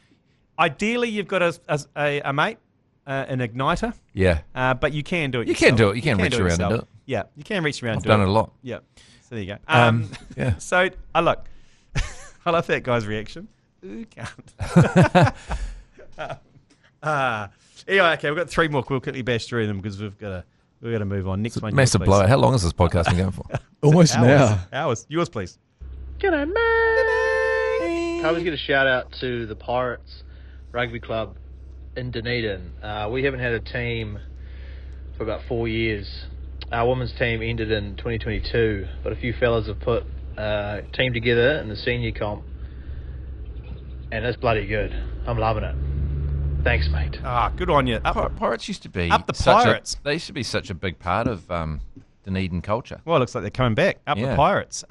Ideally, you've got a mate, an igniter. Yeah. But you can do it. You can do it. You can reach around and do it. Yeah, you can reach around. I've done it a lot. Yeah. So there you go. Yeah. So look, I love that guy's reaction. Ooh, can't. Anyway, okay, we've got 3 more. We'll quickly bash through them because we've got to move on. Next one. Massive blowout. How long has this podcast been going for? Almost an hour. Hours. Yours, please. G'day, mate. I was going to shout out to the Pirates Rugby Club in Dunedin. We haven't had a team for about 4 years. Our women's team ended in 2022, but a few fellas have put a team together in the senior comp, and it's bloody good. I'm loving it. Thanks, mate. Good on you. Pirates used to be up the Pirates. They used to be such a big part of Dunedin culture. Well, it looks like they're coming back. Up the Pirates.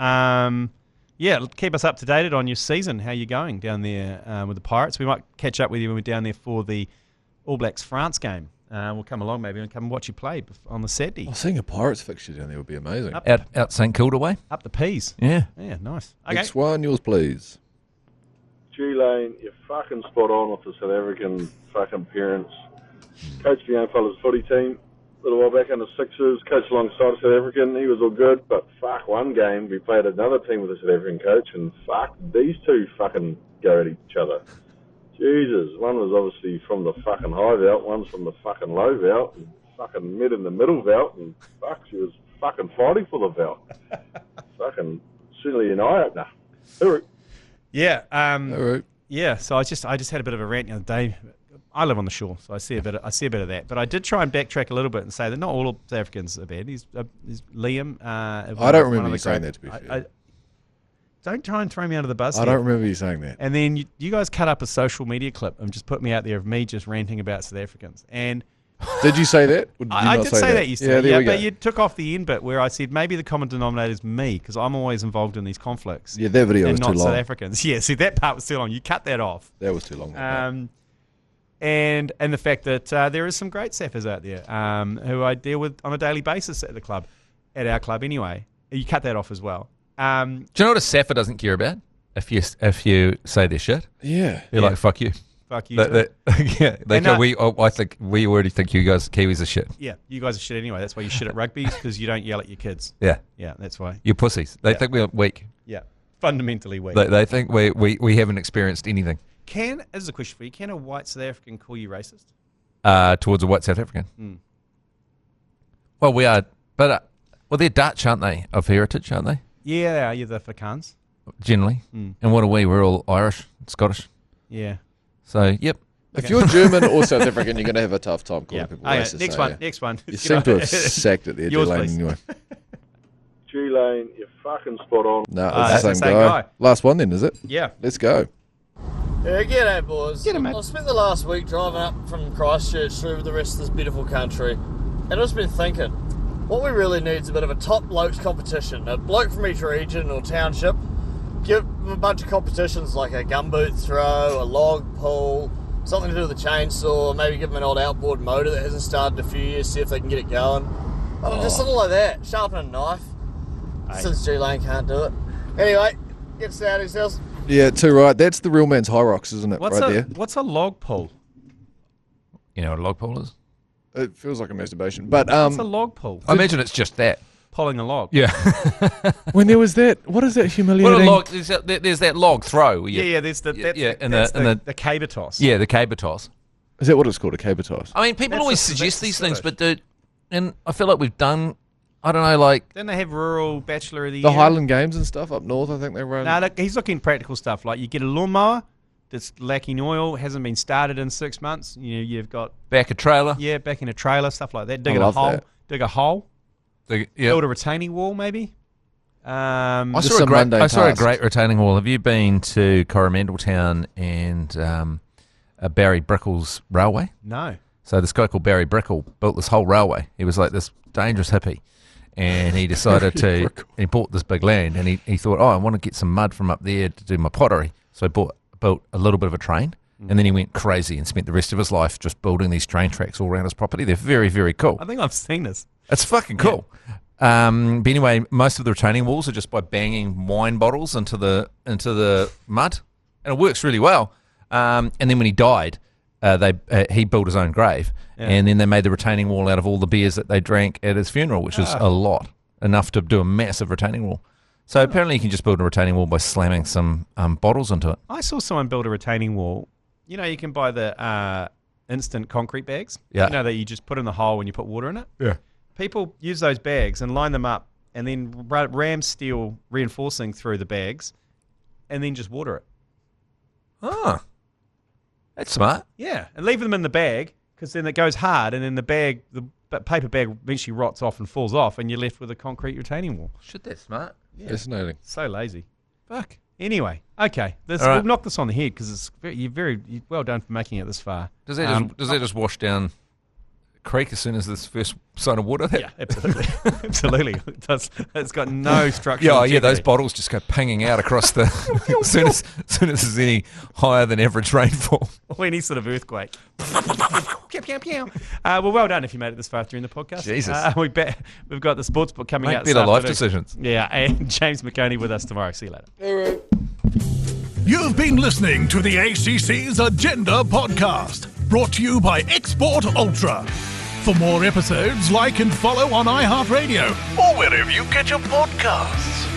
Keep us up to date on your season. How you going down there with the Pirates? We might catch up with you when we're down there for the All Blacks France game. We'll come along maybe and come and watch you play on the Saturday. Seeing a Pirates fixture down there would be amazing. Out St Kilda way? Up the Peas. Yeah. Yeah, nice. Okay. Next one, yours please. G Lane, you're fucking spot on with the South African fucking parents. Coached the young fellas footy team a little while back in the Sixers, coached alongside a South African. He was all good, but fuck, one game we played another team with a South African coach, and fuck, these two fucking go at each other. Jesus, one was obviously from the fucking high veld, one's from the fucking low veld, and fucking met in the middle veld, and fuck, she was fucking fighting for the veld. Fucking certainly an eye opener. Yeah. Yeah. So I just had a bit of a rant the other day. I live on the shore, so I see a bit of that. But I did try and backtrack a little bit and say that not all South Africans are bad. He's Liam. I don't remember you saying that, to be fair. Don't try and throw me under the bus. I don't remember you saying that. And then you guys cut up a social media clip and just put me out there of me just ranting about South Africans. And did you say that? I did say that. You said, yeah, but you took off the end bit where I said maybe the common denominator is me because I'm always involved in these conflicts. Yeah, that video was too long. And not South Africans. Yeah, see, that part was too long. You cut that off. That was too long. And the fact that there is some great Saffers out there who I deal with on a daily basis at the club, at our club anyway. You cut that off as well. Do you know what a Saffer doesn't care about? If you say their shit, yeah, they're like fuck you, fuck you. I think we already think you guys Kiwis are shit. Yeah, you guys are shit anyway. That's why you shit at rugby because you don't yell at your kids. Yeah, that's why. You pussies. They think we're weak. Yeah, fundamentally weak. They think we haven't experienced anything. This is a question for you. Can a white South African call you racist? Towards a white South African. Well, we are, but they're Dutch, aren't they? Of heritage, aren't they? Yeah, they are. You're the Afrikaans. Generally. And what are we? We're all Irish, Scottish. Yeah. So, yep. If you're German or South African, you're going to have a tough time calling people racist. Next one. You seem to have sacked it there, G Lane. Anyway. G Lane, you're fucking spot on. No, it's the same guy. Last one then, is it? Yeah. Let's go. Yeah, g'day, boys. G'day, mate. I spent the last week driving up from Christchurch through the rest of this beautiful country, and I've just been thinking, what we really need is a bit of a top blokes competition. A bloke from each region or township, give them a bunch of competitions like a gumboot throw, a log pull, something to do with a chainsaw, maybe give them an old outboard motor that hasn't started in a few years, see if they can get it going. Just something like that. Sharpen a knife. Since G Lane can't do it. Anyway, get us out of yourselves. Yeah, too right. That's the real man's high rocks, isn't it? There. What's a log pull? You know what a log pull is? It feels like a masturbation, but what's a log pull? I imagine it's just that. pulling a log. Yeah. When there was that, what is that humiliating? What a log, there's that log throw. Yeah, there's the caber toss. Yeah, the caber toss. Is that what it's called, a caber toss? I mean, people That's always the- suggest that's these the things, Scottish. but and I feel like we've done, I don't know, like... Then they have rural Bachelor of the The Year. Highland Games and stuff up north, I think they run. No, look, he's looking practical stuff. Like you get a lawnmower that's lacking oil, hasn't been started in 6 months. You've got Back a trailer. yeah, back in a trailer, stuff like that. I Dig a love hole, that. dig a hole, Yeah. build a retaining wall, maybe. I Just saw, some mundane I saw a tasks. great retaining wall. Have you been to Coromandel Town and Barry Brickell's railway? No. So this guy called Barry Brickell built this whole railway. He was like this dangerous hippie. And he decided to, he bought this big land and he thought, I want to get some mud from up there to do my pottery. So he built a little bit of a train and then he went crazy and spent the rest of his life just building these train tracks all around his property. They're very, very cool. I think I've seen this. It's fucking cool. But anyway, most of the retaining walls are just by banging wine bottles into the mud, and it works really well. And then when he died, he built his own grave, and then they made the retaining wall out of all the beers that they drank at his funeral, which is a lot, enough to do a massive retaining wall. So apparently, you can just build a retaining wall by slamming some bottles into it. I saw someone build a retaining wall. You can buy the instant concrete bags. Yeah. That you just put in the hole when you put water in it. Yeah. People use those bags and line them up and then ram steel reinforcing through the bags and then just water it. Ah, that's smart. Yeah, and leave them in the bag because then it goes hard and then the paper bag eventually rots off and falls off and you're left with a concrete retaining wall. Shit, that's smart. Fascinating. So lazy. Fuck. Anyway, okay, All right. we'll knock this on the head because you're very well done for making it this far. Does that just wash down creek as soon as this first sign of water? Yeah, absolutely. Absolutely. It does. It's got no structure. Yeah, those bottles just go pinging out across the as soon as there's any higher than average rainfall. Or any sort of earthquake. Well done if you made it this far during the podcast. Jesus. We've got the sports book coming Make out. better this life afternoon. decisions. Yeah, and James McConey with us tomorrow. See you later. You've been listening to the ACC's Agenda podcast, brought to you by Export Ultra. For more episodes, like and follow on iHeartradio or wherever you get your podcasts.